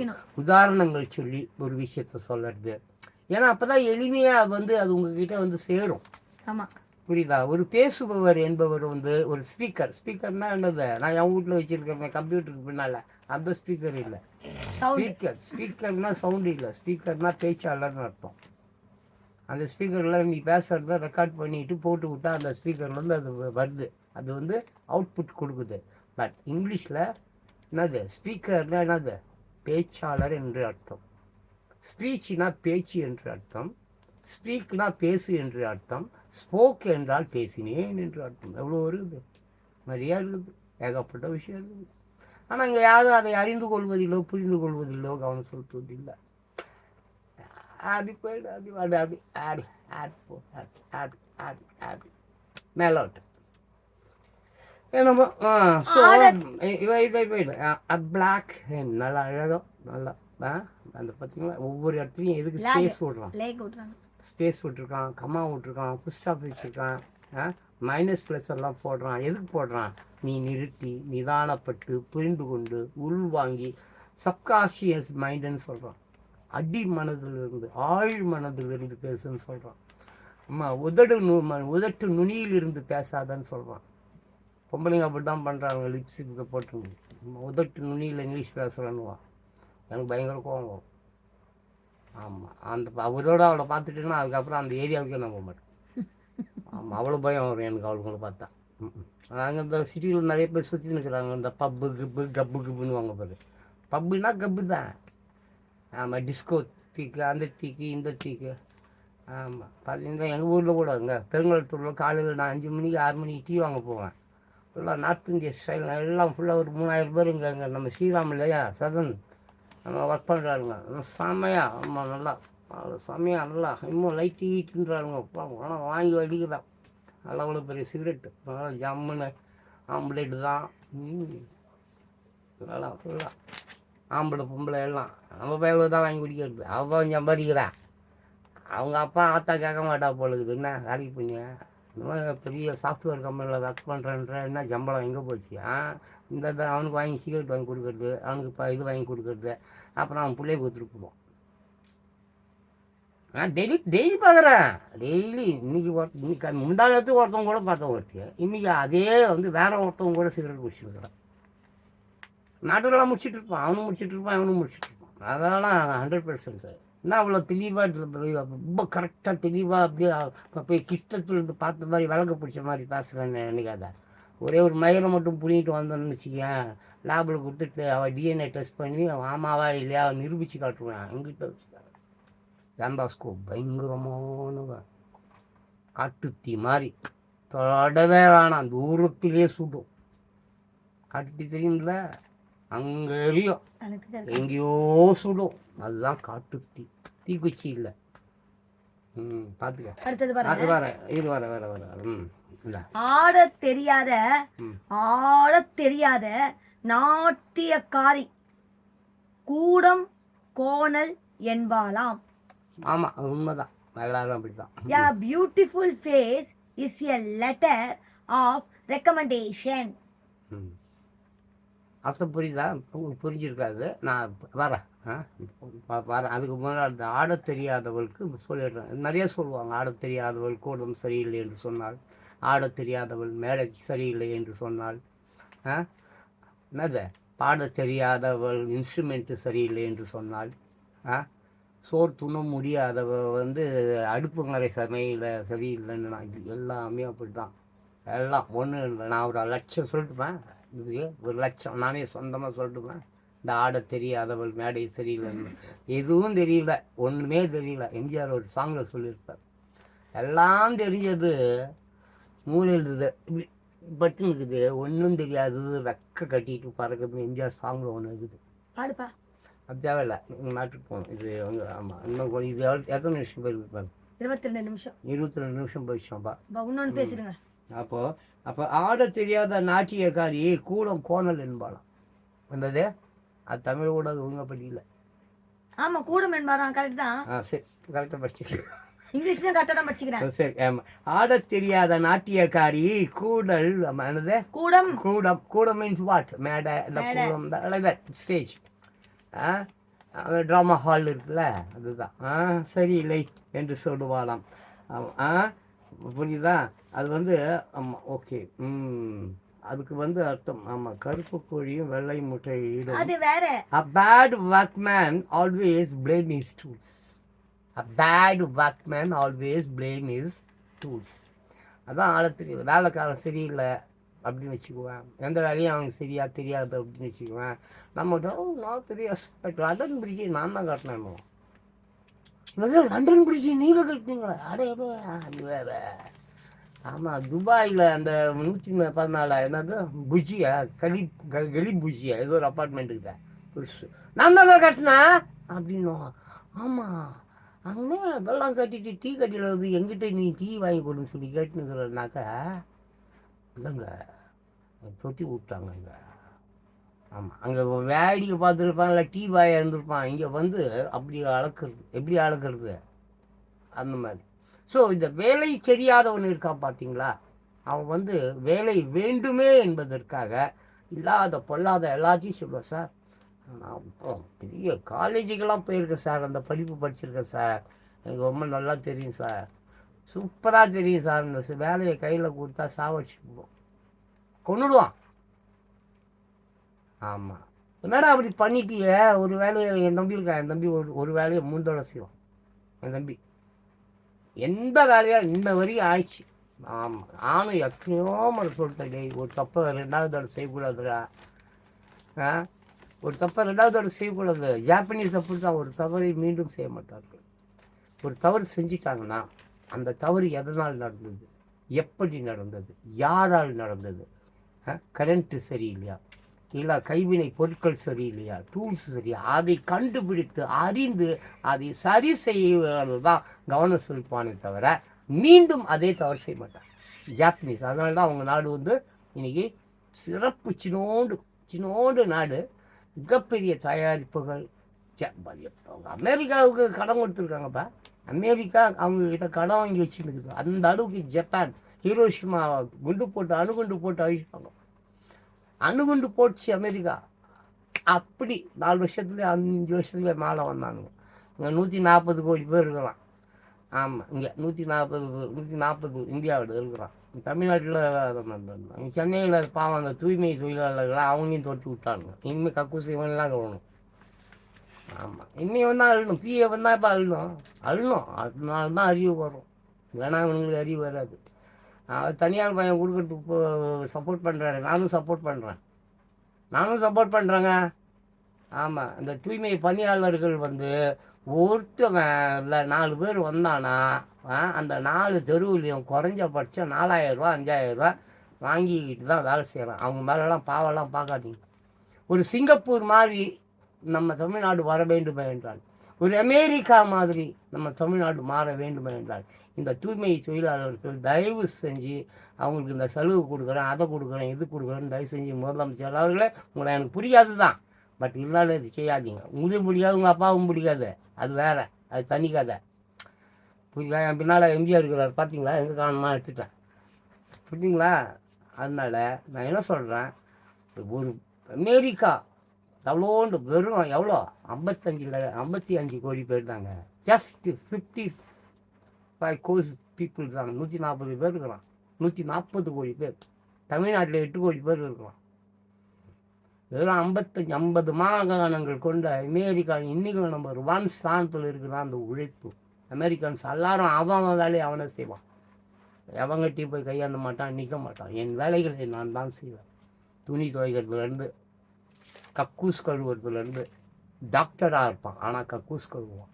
உதாரணங்கள் சொல்லி ஒரு விஷயத்த சொல்றது. ஏன்னா அப்பதான் எளிமையா வந்து அது உங்ககிட்ட வந்து சேரும். ஆமா, புரியுதா? ஒரு பேசுபவர் என்பவர் வந்து ஒரு ஸ்பீக்கர்னா என்னது, நான் என் வீட்டில் வச்சிருக்கேன் கம்ப்யூட்டருக்கு பின்னால, அந்த ஸ்பீக்கர் இல்லை. ஸ்பீக்கர்னா சவுண்டு இல்லை, ஸ்பீக்கர்னா பேச்சாளர்னு அர்த்தம். அந்த ஸ்பீக்கரில் நீ பேசுகிறத ரெக்கார்ட் பண்ணிட்டு போட்டு விட்டா அந்த ஸ்பீக்கர்லேருந்து அது வருது, அது வந்து அவுட்புட் கொடுக்குது. பட் இங்கிலீஷில் என்னது, ஸ்பீக்கர்னா என்னது, பேச்சாளர் என்று அர்த்தம். ஸ்பீச்னா பேச்சு என்று அர்த்தம். ஸ்பீக்னா பேசு என்று அர்த்தம். ஸ்போக் என்றால் பேசினேன் என்று அர்த்தம். எவ்வளோ இருக்குது, நிறையா இருக்குது, ஏகப்பட்ட விஷயம் இருக்குது. ஆனால் இங்கே யாரும் அதை அறிந்து கொள்வதில்லோ புரிந்து கொள்வதில்லோ கவனம் செலுத்துவதில்லை. அப்படி போயிடு, அப்படி வாடு, அப்படி ஆடி ஆடி போ, ஆடி ஆடி ஆடி ஆடி மேலோட்டு என்னமோ. ஸோ போயிடு பிளாக் ஹென் நல்லா அழகம், நல்லா அந்த பார்த்தீங்களா, ஒவ்வொரு இடத்துலையும் எதுக்கு ஸ்பேஸ் விட்றான், ஸ்பேஸ் விட்டுருக்கான், கம்மா விட்டுருக்கான், ஃபுல் ஸ்டாப் வச்சுருக்கான், மைனஸ் ப்ளஸ் எல்லாம் போடுறான். எதுக்கு போடுறான்? நீ நிறுத்தி நிதானப்பட்டு புரிந்து கொண்டு உள்வாங்கி சப்கான்ஷியஸ் மைண்டுன்னு சொல்கிறான். அடி மனதிலிருந்து ஆழ் மனதிலிருந்து பேசுன்னு சொல்கிறான். அம்மா உதட்டு நுனியிலிருந்து பேசாதன்னு சொல்கிறான். பொம்பளைங்க அப்படி தான் பண்ணுறாங்க, லிப்ஸ்டிக்கை போட்டு உதட்டு நுனியில் இங்கிலீஷ் பேசுகிறேன்னுவான். எனக்கு பயங்கர கோவம் வரும். ஆமாம், அந்த அவரோட அவளை பார்த்துட்டேன்னா அதுக்கப்புறம் அந்த ஏரியாவுக்கே நான் போக மாட்டேன். ஆமாம், அவ்வளோ பயம் வரும் எனக்கு அவளுங்களை பார்த்தா. நாங்கள் இந்த சிட்டியில் நிறைய பேர் சுற்றி நிற்கிறாங்க, இந்த பப்பு கிப்பு கப்பு கிப்புன்னு வாங்க பாரு. பப்புனா கப்பு தான். ஆமாம், டிஸ்கோ டீக்கு, அந்த டீக்கு இந்த டீக்கு. ஆமாம், பார்த்தீங்கன்னா எங்கள் ஊரில் கூட இங்கே பெருங்குளத்தூரில் காலையில் நான் 5 மணிக்கு 6 மணிக்கு டீ வாங்க போவேன். ஃபுல்லாக நார்த் இந்தியா ஸ்டைல் எல்லாம் ஃபுல்லாக ஒரு 3000 பேர் இங்கே நம்ம ஸ்ரீராம் இல்லையா, சதன் நம்ம ஒர்க் பண்ணுறாருங்க செம்மையாக ஆமாம் நல்லா செம்மையாக நல்லா இன்னும் லைட் ஈட்டுன்றாருங்க ஆனால் வாங்கி அடிக்கிறான் நல்லா அவ்வளோ பெரிய சிகரெட்டு நல்லா ஜம்முன்னு ஆம்பளைட்டு தான் நல்லா ஃபுல்லாக ஆம்பளை பொம்பளை எல்லாம் நம்ம பையன் தான் வாங்கி குடிக்கிறது அவன் சம்பாதிக்கிறான் அவங்க அப்பா ஆத்தா கேட்க மாட்டா போலுக்குது என்ன வேலைக்கு போங்க இந்த மாதிரி பெரிய சாஃப்ட்வேர் கம்பெனியில் ஒர்க் பண்ணுறேன்ற என்ன சம்பளம் எங்கே போச்சு இந்த அவனுக்கு வாங்கி சிகரெட் வாங்கி கொடுக்குறது அவனுக்கு இப்போ இது வாங்கி கொடுக்குறது அப்புறம் அவன் பிள்ளைய கொடுத்துட்டு போவோம் நான் டெய்லி பார்க்குறேன் டெய்லி இன்னைக்கு முந்தானத்து ஒருத்தவங்க கூட பார்த்தவங்க ஒருத்தி இன்றைக்கி அதே வந்து வேற ஒருத்தவங்க கூட சிகரெட் குடிச்சிருக்கிறான் நாட்டுலாம் முடிச்சுட்டு இருப்பான் அவனும் முடிச்சுட்டு இருப்பான் இவனும் முடிச்சுட்டு இருப்பான் அதெல்லாம் 100% என்ன அவ்வளோ தெளிவாக ரொம்ப கரெக்டாக தெளிவாக அப்படியே போய் கிட்டத்தில் பார்த்த மாதிரி விளக்க பிடிச்ச மாதிரி பேசுகிறேன்னு நினைக்காத ஒரே ஒரு மயிரை மட்டும் புளிங்கிட்டு வந்தோன்னு வச்சுக்கேன் லேபில் கொடுத்துட்டு அவள் டிஎன்ஏ டெஸ்ட் பண்ணி ஆமாவா இல்லையா நிரூபித்து காட்டுவேன் எங்கிட்ட வச்சுக்காத ஜான்பாஸ்கோ பயங்கரமான காட்டுத்தீ மாதிரி தொடவே வேணாம் தூரத்திலே சுடும் காட்டுத்தீ தெரியும்ல அங்கே எரியும் எங்கேயோ சுடும் அதுதான் காட்டுத்தீ தீக்குச்சி இல்லை பாத்துக்க ஆட தெரியாத நாட்டியக்காரி கூடம் கோணல் என்பாளாம். ஆமா அது உண்மைதான். அப்படிதான். A beautiful face is a letter of recommendation. அர்த்தம் புரியுதா? புரிஞ்சிருக்காது. நான் வரேன் வரேன் அதுக்கு முன்னாடி ஆட தெரியாதவளுக்கு சொல்லிடுறேன். நிறைய சொல்லுவாங்க. ஆட தெரியாதவள் கூடம் சரியில்லை என்று சொன்னால், ஆட தெரியாதவள் மேடை சரியில்லை என்று சொன்னால், என்னது பாட தெரியாதவள் இன்ஸ்ட்ருமெண்ட்டு சரியில்லை என்று சொன்னால், சோறு துண்ண முடியாதவ வந்து அடுப்புங்கரை சமையல சரியில்லைன்னு நான் எல்லாமே அப்படி தான். எல்லாம் ஒன்றும் இல்லை. நான் ஒரு லட்சம் சொல்லிட்டுப்பேன். இது ஒரு லட்சம் நானே சொந்தமாக சொல்லிட்டுப்பேன். இந்த ஆட தெரியாதவள் மேடை சரியில்லைன்னு எதுவும் தெரியல, ஒன்றுமே தெரியல. எம்ஜிஆர் ஒரு சாங்கில் சொல்லியிருப்பார், எல்லாம் தெரிஞ்சது மூலையில் இருக்குது இப்படி பட்டு இருக்குது, ஒன்றும் தெரியாதது ரெக்க கட்டிட்டு பறக்குதுன்னு எம்ஜிஆர் சாங்கில் ஒன்று இருக்குது. பாடுப்பா. அது தேவையில்லை, நீங்கள் நாட்டுக்கு போகணும். இது வந்து ஆமாம் இன்னும் இது எத்தனை நிமிஷம் போயிருக்கு பாரு? 22 நிமிஷம். 22 நிமிஷம் போயிடுச்சோம்பா. இன்னொன்று பேசுறேங்க. அப்போ ஆட தெரியாத நாட்டியக்காரி கூடம் கோணல் என்பாளாம். வந்தது அது தமிழ் கூட அது ஒழுங்கா படிக்கல. ஆமாம் கூடம் என்பாராம். கரெக்ட் தான். சரி கரெக்டாக படிச்சுக்கிறேன். இங்கிலீஷ்லையும் கரெக்டாக தான் படிச்சுக்கிறேன். சரி ஆமாம். ஆட தெரியாத நாட்டியக்காரி கூடல் என்னது கூடம். கூடம் மீன்ஸ் வாட்? மேடை. இந்த கூடம் தான் ஸ்டேஜ். ட்ராமா ஹால் இருக்குல்ல அதுதான். சரியில்லை என்று சொல்லுவாளாம். புரியுதா? அது வந்து ஆமாம் ஓகே. அதுக்கு வந்து அர்த்தம் ஆமாம் கருப்பு கோழியும் வெள்ளை முட்டையிடும். அது வேற. A bad workman always blame his tools. A bad workman always blame his tools. அதான் ஆள தெரியும். வேலைக்காரன் சரியில்லை அப்படின்னு வச்சுக்குவேன். எந்த வேலையும் அவங்க சரியா தெரியாது அப்படின்னு வச்சுக்குவேன். நம்ம நான் பெரிய லண்டன் பிரிட்ஜி நான் தான் கட்டினேன். லண்டன் பிரிட்ஜி நீங்கள் கட்டினீங்களா? அடையவே அது வேற. ஆமாம் துபாயில் அந்த 114 என்னது புஜியா கலி புஜியா ஏதோ ஒரு அப்பார்ட்மெண்ட்டுக்கு தான் புதுசு நான் தான் கட்டினேன் அப்படின்னும். ஆமாம் அங்கே அதெல்லாம் கட்டிட்டு டீ கட்டியில் வந்து எங்கிட்ட நீ டீ வாங்கி கொடுன்னு சொல்லி கேட்டுனுக்குறனாக்கா இல்லைங்க தொட்டி விட்டாங்க இங்கே. ஆமாம் அங்கே வேடிக்கை பார்த்துருப்பான் இல்லை டீ வாயை இருந்திருப்பான். இங்கே வந்து அப்படி அளக்கிறது எப்படி அளக்கிறது அந்த மாதிரி. ஸோ இந்த வேலை தெரியாதவன் இருக்கான் பார்த்தீங்களா, அவன் வந்து வேலை வேண்டுமே என்பதற்காக இல்லாத பொல்லாத எல்லாத்தையும் சொல்லுவேன். சார் நான் பெரிய காலேஜுக்கெல்லாம் போயிருக்கேன் சார், அந்த படிப்பு படிச்சிருக்கேன் சார், எனக்கு ரொம்ப நல்லா தெரியும் சார், சூப்பராக தெரியும் சார், இந்த வேலையை கையில் கொடுத்தா சாவடிச்சு கொண்டுடுவான். ஆமாம் என்னடா அப்படி பண்ணிட்டிய ஒரு வேலையை என் தம்பி இருக்கான். என் தம்பி ஒரு வேலையை மூந்தோட செய்வான். என் தம்பி எந்த வேலையாக இந்த வரையும் ஆயிடுச்சு. ஆமாம் நானும் எத்தனையோ முறை சொல்லிட்டேன், ஒரு தப்பை 2வது தடவை செய்யக்கூடாதுடா. ஒரு தப்பை 2வது தடவை செய்யக்கூடாது. ஜாப்பனீஸ் அப்படி தான், ஒரு தவறை மீண்டும் செய்ய மாட்டார்கள். ஒரு தவறு செஞ்சிட்டாங்கன்னா அந்த தவறு எதனால் நடந்தது, எப்படி நடந்தது, யாரால் நடந்தது, கரண்ட்டு சரியில்லையா, இல்லை கைவினை பொருட்கள் சரியில்லையா, டூல்ஸ் சரியா, அதை கண்டுபிடித்து அறிந்து அதை சரி செய்வது தான் கவனம் செலுத்துவானே தவிர மீண்டும் அதே தவறு செய்ய மாட்டான் ஜாப்பனீஸ். அதனால தான் அவங்க நாடு வந்து இன்னைக்கு சிறப்பு சின்னோண்டு நாடு, மிகப்பெரிய தயாரிப்புகள். அவங்க அமெரிக்காவுக்கு கடன் கொடுத்துருக்காங்கப்பா. அமெரிக்கா அவங்கக்கிட்ட கடன் வாங்கி வச்சுருக்கு. அந்த அளவுக்கு ஜப்பான் ஹீரோஷிமா அணுகுண்டு போட்டு அழிப்பாங்க. அணுகுண்டு போட்டுச்சு அமெரிக்கா. அப்படி 4 வருஷத்துலேயே 5 வருஷத்துல மேலே வந்தானுங்க. இங்கே 140 கோடி பேர் இருக்கலாம். ஆமாம், இங்கே 140 இந்தியாவில் இருக்கிறான். தமிழ்நாட்டில் சென்னையில் பாவம் அந்த தூய்மை தொழிலாளர்களாக அவங்களையும் தொட்டு விட்டானுங்க. இனிமேல் கக்கூசி இவனெலாம் கவனம். ஆமாம், இனிமேல் வந்தால் அழணும். பிஏ வந்தால் இப்போ அழணும். அதனால தான் அறிவு வரும், இல்லைனா இவங்களுக்கு அறிவு வராது. தனியார் பையன் கொடுக்கறதுக்கு சப்போர்ட் பண்ணுறாரு. நானும் சப்போர்ட் பண்ணுறேங்க. ஆமாம், இந்த தூய்மை பணியாளர்கள் வந்து ஒருத்தவன் இல்லை 4 பேர் வந்தானா அந்த 4 தெருவுலையும் குறைஞ்சபட்சம் 4000 ரூபா 5000 ரூபா வாங்கிக்கிட்டு தான் வேலை செய்கிறான். அவங்க மேலெலாம் பாவெல்லாம் பார்க்காதீங்க. ஒரு சிங்கப்பூர் மாதிரி நம்ம தமிழ்நாடு வர வேண்டுமே என்றால், ஒரு அமெரிக்கா மாதிரி நம்ம தமிழ்நாடு மாற வேண்டுமே என்றால், இந்த தூய்மை தொழிலாளர்கள் தயவு செஞ்சு அவங்களுக்கு இந்த சலுகை கொடுக்குறேன், அதை கொடுக்குறேன், இது கொடுக்குறேன்னு தயவு செஞ்சு முதலமைச்சர் அவர்களே, உங்களை எனக்கு புரியாது தான், பட் இருந்தாலும் இது செய்யாதீங்க. உங்களுக்கு முடியாது, உங்கள் அப்பாவும் பிடிக்காது, அது வேறு, அது தனி கதை. புரியுதா? என் பின்னால் எம்ஜிஆர் இருக்கிறார் பார்த்தீங்களா, எங்கே காரணமாக எடுத்துட்டேன். புரியுதுங்களா? அதனால் நான் என்ன சொல்கிறேன், ஒரு அமெரிக்கா எவ்வளோண்டு வெறும் எவ்வளோ 55 கோடி பேர் தாங்க. ஜஸ்ட் 55 கோடி பீப்புள் தாங்க. 140 பேர் இருக்கிறான். 140 கோடி பேர். தமிழ்நாட்டில் 8 கோடி பேர் இருக்கிறான். வெறும் 50 மாகாணங்கள் கொண்ட அமெரிக்கா இன்றைக்கும் நம்பர் 1 ஸ்தானத்தில் இருக்கிறான். அந்த உழைப்பு அமெரிக்கன்ஸ் எல்லாரும் அவன் வேலையை அவனை செய்வான். எவங்ககிட்டையும் போய் கையாண்ட மாட்டான், நிற்க மாட்டான். என் வேலைகளை நான் தான் செய்வேன். துணி துவைக்கிறதுலேருந்து கக்கூஸ் கழுவுறதுலேருந்து. டாக்டராக இருப்பான் ஆனால் கக்கூஸ் கழுவுவான்.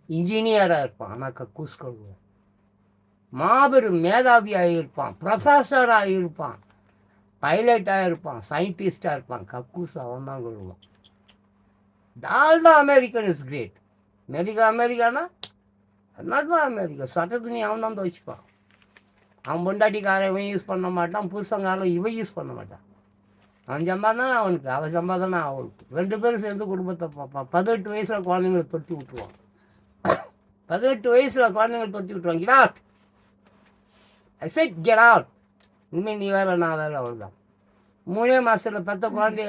இன்ஜினியராக இருப்பான் ஆனால் கக்கூஸ் கழுவுவான். மாபெரும் மேதாவியாக இருப்பான், ப்ரொஃபஸராக இருப்பான், பைலட்டாக இருப்பான், சயின்டிஸ்டாக இருப்பான், கக்கூஸ் அவன் தான் கழுவுவான். Dalda American is great. அமெரிக்கானா நாட் தான் அமெரிக்கா. சட்ட துணி அவன் தான் துவைச்சிப்பான். அவன் பொண்டாட்டிக்காரன் இவன் யூஸ் பண்ண மாட்டான், புருஷங்காரன் இவன் யூஸ் பண்ண மாட்டான். அவன் சம்பாதானே அவனுக்கு, அவன் சம்பாதானே அவனுக்கு. 2 பேரும் சேர்ந்து குடும்பத்தை பார்ப்பான். 18 வயசில் குழந்தைங்களை தொட்டி விட்டுருவான். 18 வயசில் குழந்தைங்களை தொட்டி விட்டுருவான். கெட் அவுட், ஐ செட் கெட் அவுட். இனிமேல் நீ வேலை நான் வேலை, அவ்வளோதான். 3 மாதத்தில் பெற்ற குழந்தைய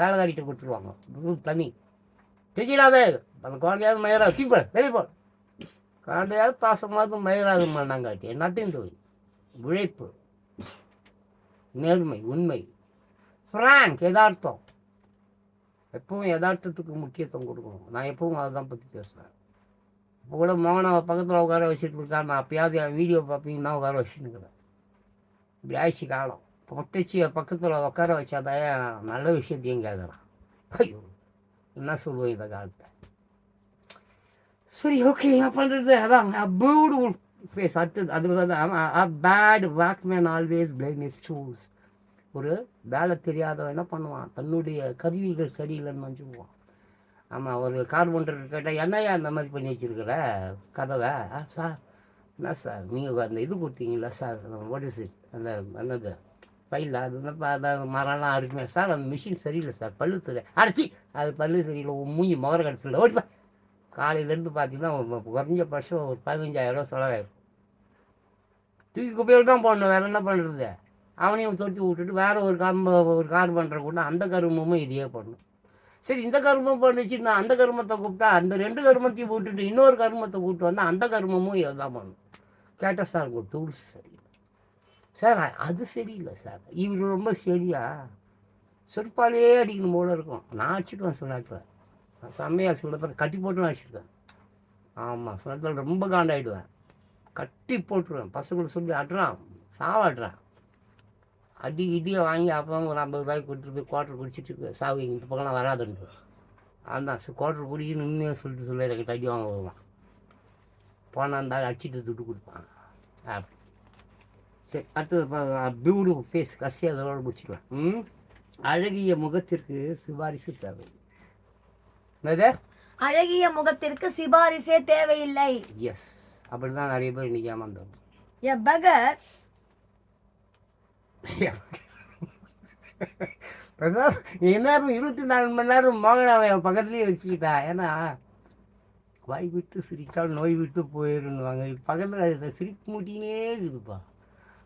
வேலைக்காரிட்ட கொடுத்துருவாங்க. தனி தெரிஞ்சிடாவே அந்த குழந்தையாவது மயிராது தீப்ப வெளியே போ. குழந்தையாவது பாசமாவது மயிராது மாட்டாங்காட்டி என்னத்தையும் தொழில். உழைப்பு, நேர்மை, உண்மை, ஃப்ராங்க், யதார்த்தம். எப்பவும் யதார்த்தத்துக்கு முக்கியத்துவம் கொடுக்கணும். நான் எப்பவும் அதை தான் பற்றி பேசுவேன். இப்போ கூட மோகனை பக்கத்தில் உட்கார வச்சுட்டு இருக்கா. நான் அப்பயாவது என் வீடியோ பார்ப்பீங்கன்னா உட்கார வச்சுன்னுக்கிறேன். இப்படி ஆயிடுச்சு காலம். பொட்டச்சியை பக்கத்தில் உட்கார வச்சாதான் நல்ல விஷயத்தையும் கேட்குறான். ஐயோ என்ன சொல்லுவேன் இந்த காலத்தை. சரி, ஓகே, என்ன பண்ணுறது. அதான் பியூட்டிஃபுல் ஃபேஸ். அடுத்தது அது bad workman always blame his tools. ஒரு வேலை தெரியாதவன் என்ன பண்ணுவான், தன்னுடைய கருவிகள் சரியில்லைன்னு நினச்சிக்குவான். ஆமாம், ஒரு கார்பெண்டர் கேட்டால் என்னையா அந்த மாதிரி பண்ணி வச்சுருக்கிற கதவை. சார் என்ன சார் நீங்கள் அந்த இது கொடுத்தீங்களா சார், வாட் இஸ் இட், அந்த என்னது ஃபைலில் அது என்னப்பா, அந்த மரம்லாம் இருக்குமே சார், அந்த மிஷின் சரியில்லை சார், பல்லு சரி அடைச்சி அது பல்லு சரியில்லை, மூஞ்சி முகர கடைசியில் ஓடிப்பா. காலையிலேருந்து பார்த்தீங்கன்னா குறைஞ்சபட்சம் ஒரு 15,000 ரூபா செலவாயிருக்கும். தூக்கி குப்பையில் தான் போடணும், வேறு என்ன பண்ணுறது. அவனையும் தொட்டி விட்டுட்டு வேறு ஒரு கார்பெண்டரை கூட அந்த கருமமும் இதையே பண்ணணும். சரி, இந்த கருமம் பண்ணிச்சு, நான் அந்த கருமத்தை கூப்பிட்டா அந்த 2 கருமத்தையும் விட்டுட்டு இன்னொரு கருமத்தை கூப்பிட்டு வந்தால் அந்த கருமமும் இதை தான் பண்ணணும். கேட்டால் சார் உங்கள் டூல்ஸ் சரியில்லை சார், அது சரியில்லை சார், இவர் ரொம்ப சரியா சொற்பாலேயே அடிக்கணும் போல இருக்கும். நான் அடிச்சுட்டுவேன் சில நேரத்தில். நான் செம்மையாக சில பேர் கட்டி போட்டுலாம் அடிச்சுடுவேன். ஆமாம், சில நேரத்தில் ரொம்ப காண்டாயிடுவேன், கட்டி போட்டுருவேன். பசங்களை சொல்லி ஆட்டுறான், சாவாட்டுறான். அடி இடியை வாங்கி அப்போ ஒரு 50 ரூபாய்க்கு கொடுத்துட்டு போய் குவார்டர் குடிச்சிட்டு சாவு இந்த பக்கம்லாம் வராதுன்ட்டு. அதுதான் குவார்டர் குடிக்கணும் இன்னும் சொல்லிட்டு சொல்லி எனக்கு அடி வாங்க வருவான். போனால் இருந்தாலும் அடிச்சுட்டு துட்டு கொடுப்பான். அப்படி சரி, அடுத்தது பியூட்டிஃபுல் ஃபேஸ். கடைசியாக அதோட முடிச்சுக்கலாம். அழகிய முகத்திற்கு சிபாரிசு தேவை. என்னது? அழகிய முகத்திற்கு சிபாரிசே தேவையில்லை. எஸ், அப்படிதான் நிறைய பேர் இன்னைக்கு ஏமாந்தோம். A beggar என்ன 24 மணி நேரம் மோகன் அவன் பக்கத்துலேயே வச்சுக்கிட்டா. ஏன்னா வாய் விட்டு சிரித்தால் நோய் விட்டு போயிருன்னுவாங்க. பக்கத்தில் சிரிப்பு மூட்டினே இருக்குதுப்பா.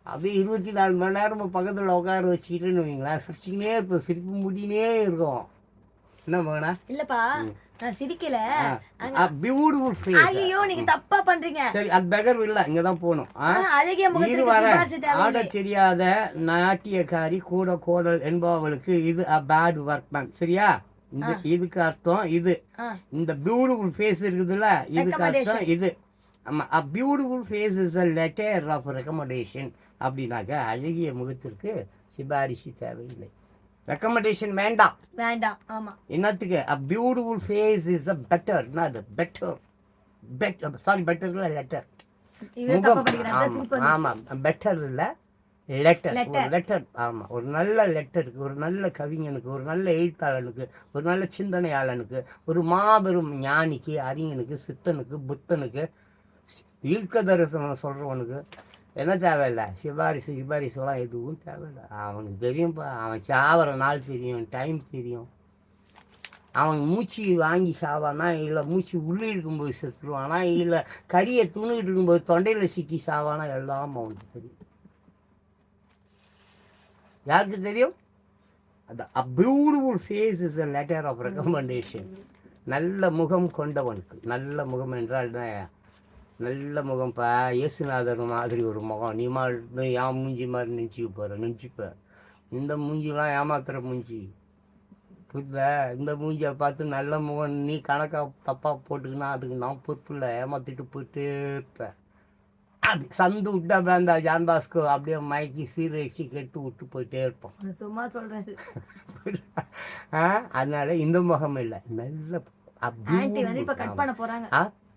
அப்படியே 24 மணி நேரம் பக்கத்தில் உட்கார வச்சுக்கிட்டுன்னு வைங்களேன், சிரிச்சுக்கினே இருப்போம், சிரிப்பு மூட்டினே இருக்கும். என்ன மகனா? இல்லப்பா, நான் சிரிக்கல. Beautiful face. ஐயோ, நீங்க தப்பா பண்றீங்க. சரி, அது பெகர் இல்ல, இங்க தான் போகணும். அழகிய முகத்திற்கு சிபாரிசு தேவையில்லை. ஆட தெரியாத நாட்டியக்காரி கூட கோடல் என்பவர்களுக்கு இது a bad workman. சரியா? இந்த இதுக்கு அர்த்தம் இது. இந்த பியூட்டிஃபுல் ஃபேஸ் இருக்குதுல்ல, இதுக்கு அர்த்தம் இது. ஆமா, a beautiful face is a letter of recommendation. அப்படின்னாக்க அழகிய முகத்திற்கு சிபாரிசு தேவையில்லை. ரெக்கமெண்டேஷன் வேண்டாம். வேண்டாம். ஆமா. என்னத்துக்கு? a beautiful face is a better. not better. Sorry, பெட்டர்ல லெட்டர். ஆமா, பெட்டர் இல்ல, லெட்டர். ஒரு லெட்டர். ஆமா, ஒரு நல்ல லெட்டருக்கு, ஒரு நல்ல கவிஞனுக்கு, ஒரு நல்ல எழுத்தாளனுக்கு, ஒரு நல்ல சிந்தனையாளனுக்கு, ஒரு மாபெரும் ஞானிக்கு, அறிஞனுக்கு, சித்தனுக்கு, புத்தனுக்கு, தீர்க்க தரிசனம் சொல்றவனுக்கு என்ன தேவையில்லை? சிபாரிசுலாம் எதுவும் தேவையில்லை. அவனுக்கு தெரியும்ப்பா, அவன் சாவர நாள் தெரியும், டைம் தெரியும். அவன் மூச்சு வாங்கி சாவானா, இல்லை மூச்சு உள்ளே இருக்கும்போது செத்துருவானா, இல்லை கறியை துணிக்கிட்டு இருக்கும்போது தொண்டையில் சிக்கி சாவானா, எல்லாம் அவனுக்கு தெரியும். யாருக்கு தெரியும்? அது a beautiful face is a letter of recommendation. நல்ல முகம் கொண்டவனுக்கு. நல்ல முகம் என்றால் நல்ல முகம்ப்பா. இயேசுநாதர் மாதிரி ஒரு முகம். நீ மாதிரி என் மூஞ்சி மாதிரி நினச்சிப்ப. இந்த மூஞ்சிலாம் ஏமாத்துற மூஞ்சி. புரியுதா? இந்த மூஞ்சியை பார்த்து நல்ல முகம் நீ கணக்காக தப்பாக போட்டுக்கினா அதுக்கு நான் பொறுப்பில்லை, ஏமாற்றிட்டு போயிட்டே இருப்பேன். அப்படி சந்து விட்டு அப்படியே அந்த ஜான் பாஸ்கோ அப்படியே மயக்கி சீரழிச்சு கெட்டு விட்டு போயிட்டே இருப்போம். சும்மா சொல்றாரு. அதனால இந்த முகம் இல்லை, நல்ல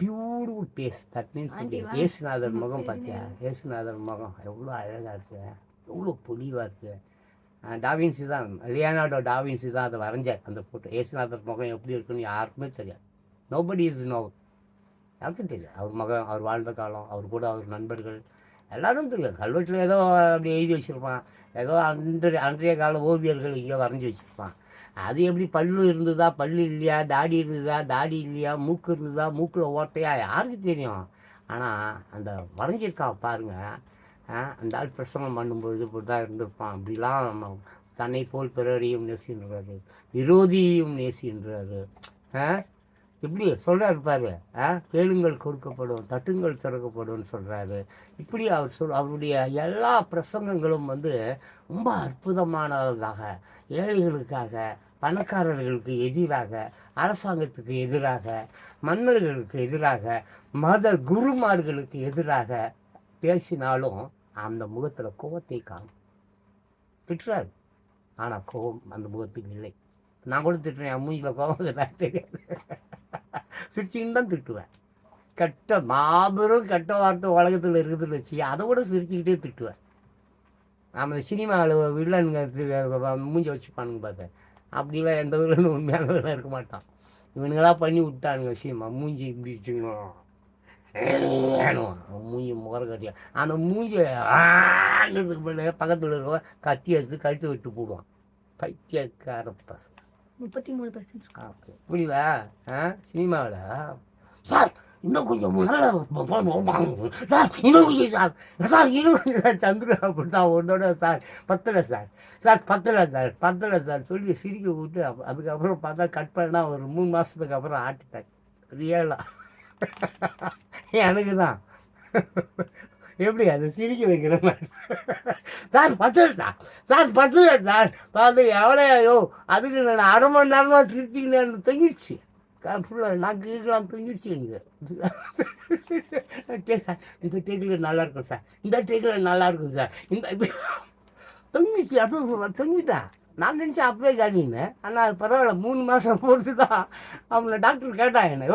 பியூட்டிஃபுல் ஃபேஸ். தட் மீன்ஸ் இயேசுநாதர் முகம். பார்த்தியா? இயேசுநாதர் முகம் எவ்வளோ அழகாக இருக்கு, எவ்வளோ பொலிவாக இருக்கு. டாவின்சி தான், லியோனார்டோ டாவின்சி தான் அதை வரைஞ்சார் அந்த ஃபோட்டோ. இயேசுநாதர் முகம் எப்படி இருக்குன்னு யாருக்குமே தெரியாது. Nobody is know. யாருக்கும் தெரியாது அவர் மகன், அவர் வாழ்ந்த காலம், அவர் கூட அவர் நண்பர்கள் எல்லாரும் தெரியும். கல்வெட்டில் ஏதோ அப்படி எழுதி வச்சுருப்பான், ஏதோ அன்றைய கால ஓவியர்கள் இங்கே வரைஞ்சி வச்சுருப்பான். அது எப்படி பல்லு இருந்ததா, பல்லு இல்லையா, தாடி இருந்ததா, தாடி இல்லையா, மூக்கு இருந்ததா, மூக்கில் ஓட்டையா, யாருக்கு தெரியும்? ஆனால் அந்த வரைஞ்சிருக்கான் பாருங்கள். அந்த ஆள் பிரசங்கம் பண்ணும்பொழுது இப்படி தான் இருந்திருப்பான். அப்படிலாம் தன்னை போல் பிறரையும் நேசின்றாரு, விரோதியையும் நேசின்றாரு. இப்படி சொல்கிறாரு பாரு. கேளுங்கள் கொடுக்கப்படும், தட்டுங்கள் திறக்கப்படும் சொல்கிறாரு. இப்படி அவருடைய எல்லா பிரசங்கங்களும் ரொம்ப அற்புதமானதாக, ஏழைகளுக்காக, பணக்காரர்களுக்கு எதிராக, அரசாங்கத்துக்கு எதிராக, மன்னர்களுக்கு எதிராக, மத குருமார்களுக்கு எதிராக பேசினாலும் அந்த முகத்தில் கோபத்தை காணும். திட்டுறாரு, ஆனால் கோபம் அந்த முகத்தில் இல்லை. நான் கூட திட்டுறேன், என் மூஞ்சில் கோபம் தெரியாது, சிரிச்சுக்கின்னு தான் திட்டுவேன். மாபெரும் கெட்ட வார்த்தை உலகத்தில் இருக்குதுன்னு வச்சு அதை கூட சிரிச்சுக்கிட்டே திட்டுவேன். நம்ம சினிமாவில் வில்லனுங்க மூஞ்சி வச்சுப்பானுங்க பார்த்தேன். அப்படிலாம் எந்த வில்லனும் உண்மையான வில்லன் இருக்க மாட்டான். இவனுங்களாம் பண்ணி விட்டானுங்க விஷயமா. மூஞ்சி இப்படி வச்சுக்கணும், மூஞ்சி முகர கட்டியா, அந்த மூஞ்சி பக்கத்தில் இருக்க கத்தி எடுத்து கழுத்து விட்டு போடுவான். பைத்தியக்கார பசங்க. 33%. புரியுதா? சினிமாவில் சார் இன்னும் கொஞ்சம் முன்னால் சார், இன்னும் கொஞ்சம் சார், சார் இன்னும் கொஞ்சம் சார், சந்திரா அப்படின்னா ஒன்றோட சார் பத்தலை சார், சார் பத்தலை சார், பத்தலை சார் சொல்லி சிரிக்க விட்டு அதுக்கப்புறம் பார்த்தா கட் பண்ணால் ஒரு 3 மாதத்துக்கு அப்புறம் ஆட்டிட்டாங்க. ரியலாக எனக்கு தான் எப்படி அதை சிரிக்க வைக்கிற மாதிரி. சார் பத்தலை சார், சார் பத்தலை சார், பார்த்து எவ்வளோ அதுக்கு நான் 1/2 மணி நேரமாக திருச்சிக்கின்னு தொங்கிடுச்சு. ஃபுல்லாக நாக்குலாம் தொங்கிடுச்சு எனக்கு. சார் இந்த டேக்கில் நல்லாயிருக்கும் சார், இந்த டேக்கில் நல்லாயிருக்கும் சார், இந்த தொங்கிடுச்சு. அப்போ தொங்கிட்டேன். நான் நினச்சேன் அப்பவே காட்டினேன். ஆனால் அது பரவாயில்ல, 3 மாதம் பொறுத்து தான் அவங்கள டாக்டர் கேட்டான் என்ன,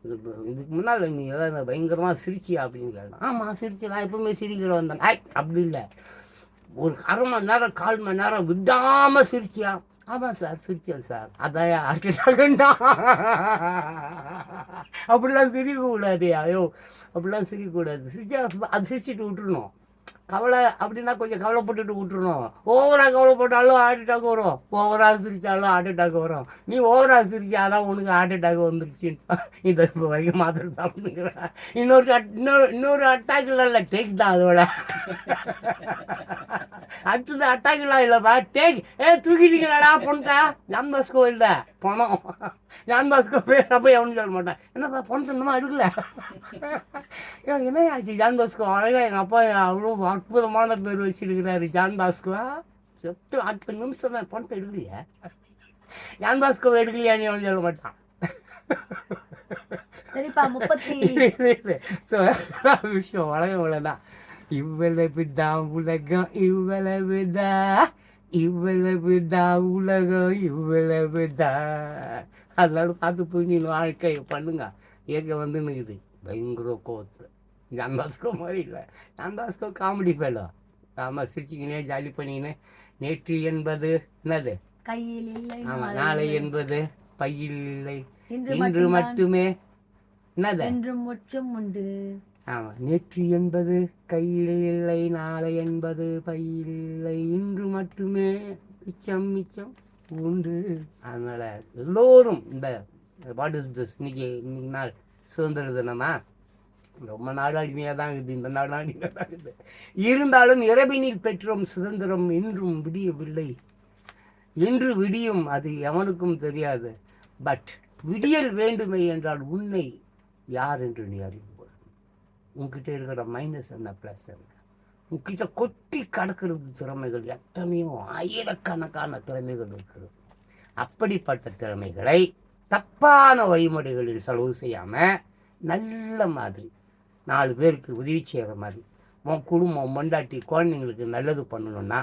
இதுக்கு முன்னால் நீ ஏதாவது பயங்கரமாக சிரிச்சியா அப்படின்னு கேட்டான். ஆமாம் சிரிச்சு, நான் எப்பவுமே சிரிக்கிறேன் வந்தேன். அப்படி இல்லை, ஒரு அரை மணி நேரம் 1/4 மணி நேரம் விடாமல் சிரிச்சியா? ஆமாம் சார், சிரிச்சேன் சார். அதான் ஹார்ட் அட்டாக்குண்டா. அப்படிலாம் சிரிக்கக்கூடாது. ஐயோ, அப்படிலாம் சிரிக்கக்கூடாது. சிரிச்சா அது சிரிச்சிட்டு விட்டுருணும். கவலை அப்படின்னா கொஞ்சம் கவலைப்பட்டுட்டு விட்டுருணும். ஓவராக கவலைப்பட்டாலும் ஹார்ட் அட்டாக் வரும், ஓவராக சிரித்தாலும் ஹார்ட் அட்டாக் வரும். நீ ஓவராக சிரிச்சாதான் உனக்கு ஹார்ட் அட்டாக் வந்துருச்சுன்னு இந்த இப்போ வரைக்கும் மாத்திரை சாப்பிட்டுக்கிறேன். இன்னொரு அட்டாக் இல்லை, டேக் தான் அதோட. அடுத்தது அட்டாக்லாம் இல்லைப்பா, டேக். தூக்கிட்டீங்களாடா பொண்ணா? ஜான் பாஸ்கோ இல்லை, பணம். ஜான் பாஸ்கோ பேர் அப்போ எவனு சொல்ல மாட்டேன். என்னப்பா பணம் சொன்னமா எடுக்கல? என்ன ஆச்சு ஜான் பாஸ்கோ? அழகா எங்கள் அப்பா அவ்வளோ அற்புதமான பேர் வச்சிருக்கிறாரு, ஜான் பாஸ்கோ. சொத்து 40 நிமிஷம் தான், பணத்தை எடுக்கலையா? ஜான் பாஸ்கோ எடுக்கலையா நீ அவனு சொல்ல மாட்டான். விஷயம் உலகம் இவ்வளோதான். இவ்வளவுதான் உலகம், இவ்வளவுதான், இவ்வளவுதான் உலகம், இவ்வளவுதான். அதனால பார்த்து புரிஞ்சுக்கணும், வாழ்க்கை பண்ணுங்க. ஏற்க வந்துன்னுக்குது பயங்கர கோவத்தில். ஜான் பாஸ்கோ மாதிரி இல்லை, ஜான் பாஸ்கோ காமெடி ஃபேலோ. ஆமாம், சிரிச்சிக்கினே ஜாலி பண்ணிக்கினே. நேற்று என்பது என்னது கையில் இல்லை, ஆமாம். நாளை என்பது பையில் இல்லை, இன்று மட்டுமே என்னது என்றும் முற்றும் உண்டு. ஆமாம், நேற்று என்பது கையில் இல்லை, நாளை என்பது பையில் இல்லை, இன்று மட்டுமே மிச்சம் மிச்சம் உண்டு. அதனால் எல்லோரும் இந்த வாட் இஸ் திஸ், இன்னைக்கு நாள் சுதந்திர தினமா? ரொம்ப நாடு அடிமையாக தான் இருக்குது, இந்த நாடு அடிமையாக தான் இருக்குது. இருந்தாலும் இரவினில் பெற்றோம் சுதந்திரம், இன்றும் விடியவில்லை. இன்று விடியும், அது எவனுக்கும் தெரியாது. பட் விடியல் வேண்டுமே என்றால் உன்னை யார் என்று நீ அறிந்து கொள். உன்கிட்ட இருக்கிற மைனஸ் என்ன, ப்ளஸ் என்ன. உன்கிட்ட கொட்டி கடக்கிறது திறமைகள் எத்தனையோ ஆயிரக்கணக்கான திறமைகள் இருக்கிறது. அப்படிப்பட்ட திறமைகளை தப்பான வழிமுறைகளில் செலவு செய்யாமல் நல்ல மாதிரி 4 பேருக்கு உதவி செய்கிற மாதிரி உன் குடும்பம், மொண்டாட்டி, குழந்தைங்களுக்கு நல்லது பண்ணணுன்னா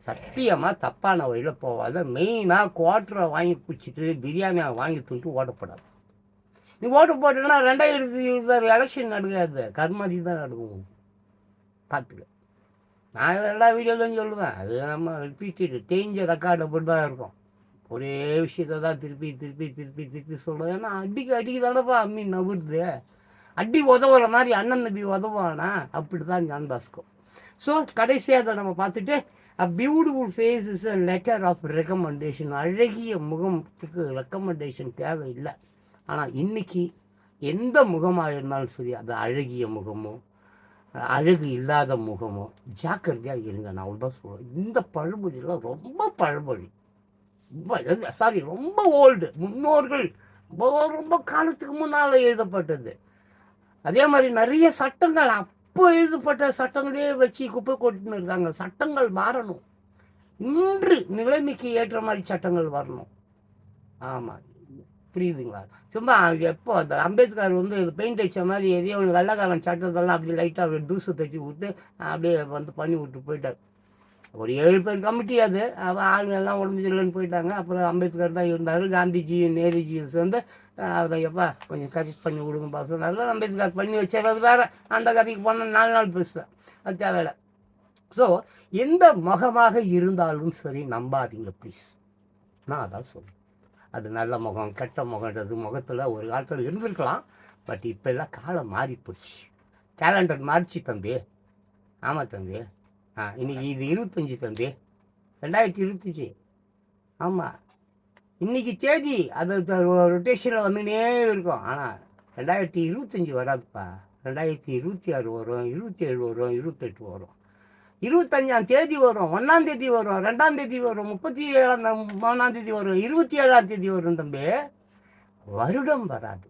சத்தியமாக தப்பான வழியில் போகாத. மெயினாக குவார்ட்டரை வாங்கி பிடிச்சிட்டு பிரியாணியை வாங்கி தூக்கிட்டு ஓட்டப்படாது. நீ ஓட்டு போட்டேன்னா 2026 எலெக்ஷன் நடக்காது, கர்மாதி தான் நடக்கும். பார்த்துக்க, நான் எல்லா வீடியோலையும் சொல்லுவேன். அது நம்ம ரிப்பீட்டட் தேஞ்ச ரெக்கார்டை போட்டு தான் இருக்கும். ஒரே விஷயத்தை தான் திருப்பி திருப்பி திருப்பி திருப்பி சொல்லுவேன். ஏன்னா அடிக்க தானப்பா அம்மி நவுறுது. அடி உதவுற மாதிரி அண்ணன் தம்பி உதவானா, அப்படி தான் ஜான் பாஸ்கோ. ஸோ கடைசியாக அதை நம்ம பார்த்துட்டு, a beautiful face is a letter of recommendation. அழகிய முகத்துக்கு ரெக்கமெண்டேஷன் தேவையில்லை. ஆனால் இன்றைக்கி எந்த முகமாக இருந்தாலும் சரி, அது அழகிய முகமோ அழகு இல்லாத முகமோ ஜாக்கிரதையாக இருங்க. நான் அவ்வளோதான் சொல்லுவேன். இந்த பழமொழியெல்லாம் ரொம்ப பழமொழி, ரொம்ப ஓல்டு. முன்னோர்கள் ரொம்ப காலத்துக்கு முன்னால் எழுதப்பட்டது. அதே மாதிரி நிறைய சட்டங்கள் அப்போ எழுதப்பட்ட சட்டங்களே வச்சு குப்பை கொட்டுன்னு இருக்காங்க. சட்டங்கள் மாறணும், இன்று நிலைமைக்கு ஏற்ற மாதிரி சட்டங்கள் வரணும். ஆமாம், புரியுதுங்களா? சும்மா எப்போ அந்த அம்பேத்கர் வந்து பெயிண்ட் அடித்த மாதிரி எதையோ ஒன்று வெள்ளைக்காரன் சட்டத்தெல்லாம் அப்படி லைட்டாக தூசு தட்டி விட்டு அப்படியே வந்து பண்ணி விட்டு போயிட்டார். ஒரு 7 பேர் கமிட்டி அது. ஆளுங்க எல்லாம் உடம்பு சரியில்லைன்னு போயிட்டாங்க. அப்புறம் அம்பேத்கர் தான் இருந்தார். காந்திஜி, நேருஜியும் சேர்ந்து அதை எப்பா கொஞ்சம் கரெக்ட் பண்ணி கொடுங்கப்பா சொன்னார். அம்பேத்கர் பண்ணி வச்சது வேறு. அந்த கதைக்கு போனால் 4 நாள் பேசுவேன், அது தேவையில்லை. ஸோ எந்த முகமாக இருந்தாலும் சரி நம்பாதீங்க ப்ளீஸ். நான் அதான் சொல்லுவேன். அது நல்ல முகம் கெட்ட முகன்றது முகத்தில் ஒரு காலத்தில் இருந்திருக்கலாம். பட் இப்போ எல்லாம் காலம் மாறி போச்சு, கேலண்டர் மாறிச்சு தம்பி. ஆமாம் தம்பி, இன்றைக்கி இது 25 தம்பி, 2025. ஆமாம், இன்றைக்கி தேதி அது ரொட்டேஷனில் வந்துனே இருக்கும். ஆனால் 2025 வராதுப்பா. 2026 வரும், 27 வரும், 28 வரும், 25ஆம் தேதி வரும், 1ஆம் தேதி வரும், 2ஆம் தேதி வரும், 37ஆம் தேதி வரும், 27ஆம் தேதி வரும் தம்பி. வருடம் வராது.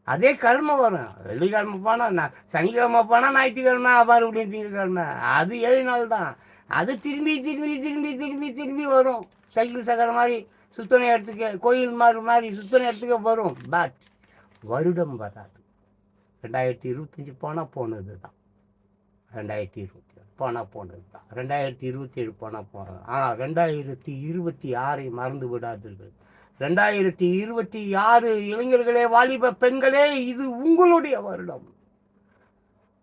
அதே கிழமை வரும். வெள்ளிக்கிழமை போனால் சனிக்கிழமை போனால் ஞாயிற்றுக்கிழமை, மறுபடியும் திங்கக்கிழமை. அது 7 நாள் தான். அது திரும்பி திரும்பி திரும்பி திரும்பி திரும்பி வரும். சைக்கிள் சக்கர மாதிரி சுத்த நேரத்துக்கு, கோயில் மாதிரி சுத்த நேரத்துக்கு வரும். பட் வருடம் வராது. 2025 போனால் போனது தான். 2026 போனால் போனது தான். 2027 போனால் போனது. ஆனால் 2026 மறந்து விடாதீர்கள். 2026 இளைஞர்களே, வாலிப பெண்களே, இது உங்களுடைய வருடம்.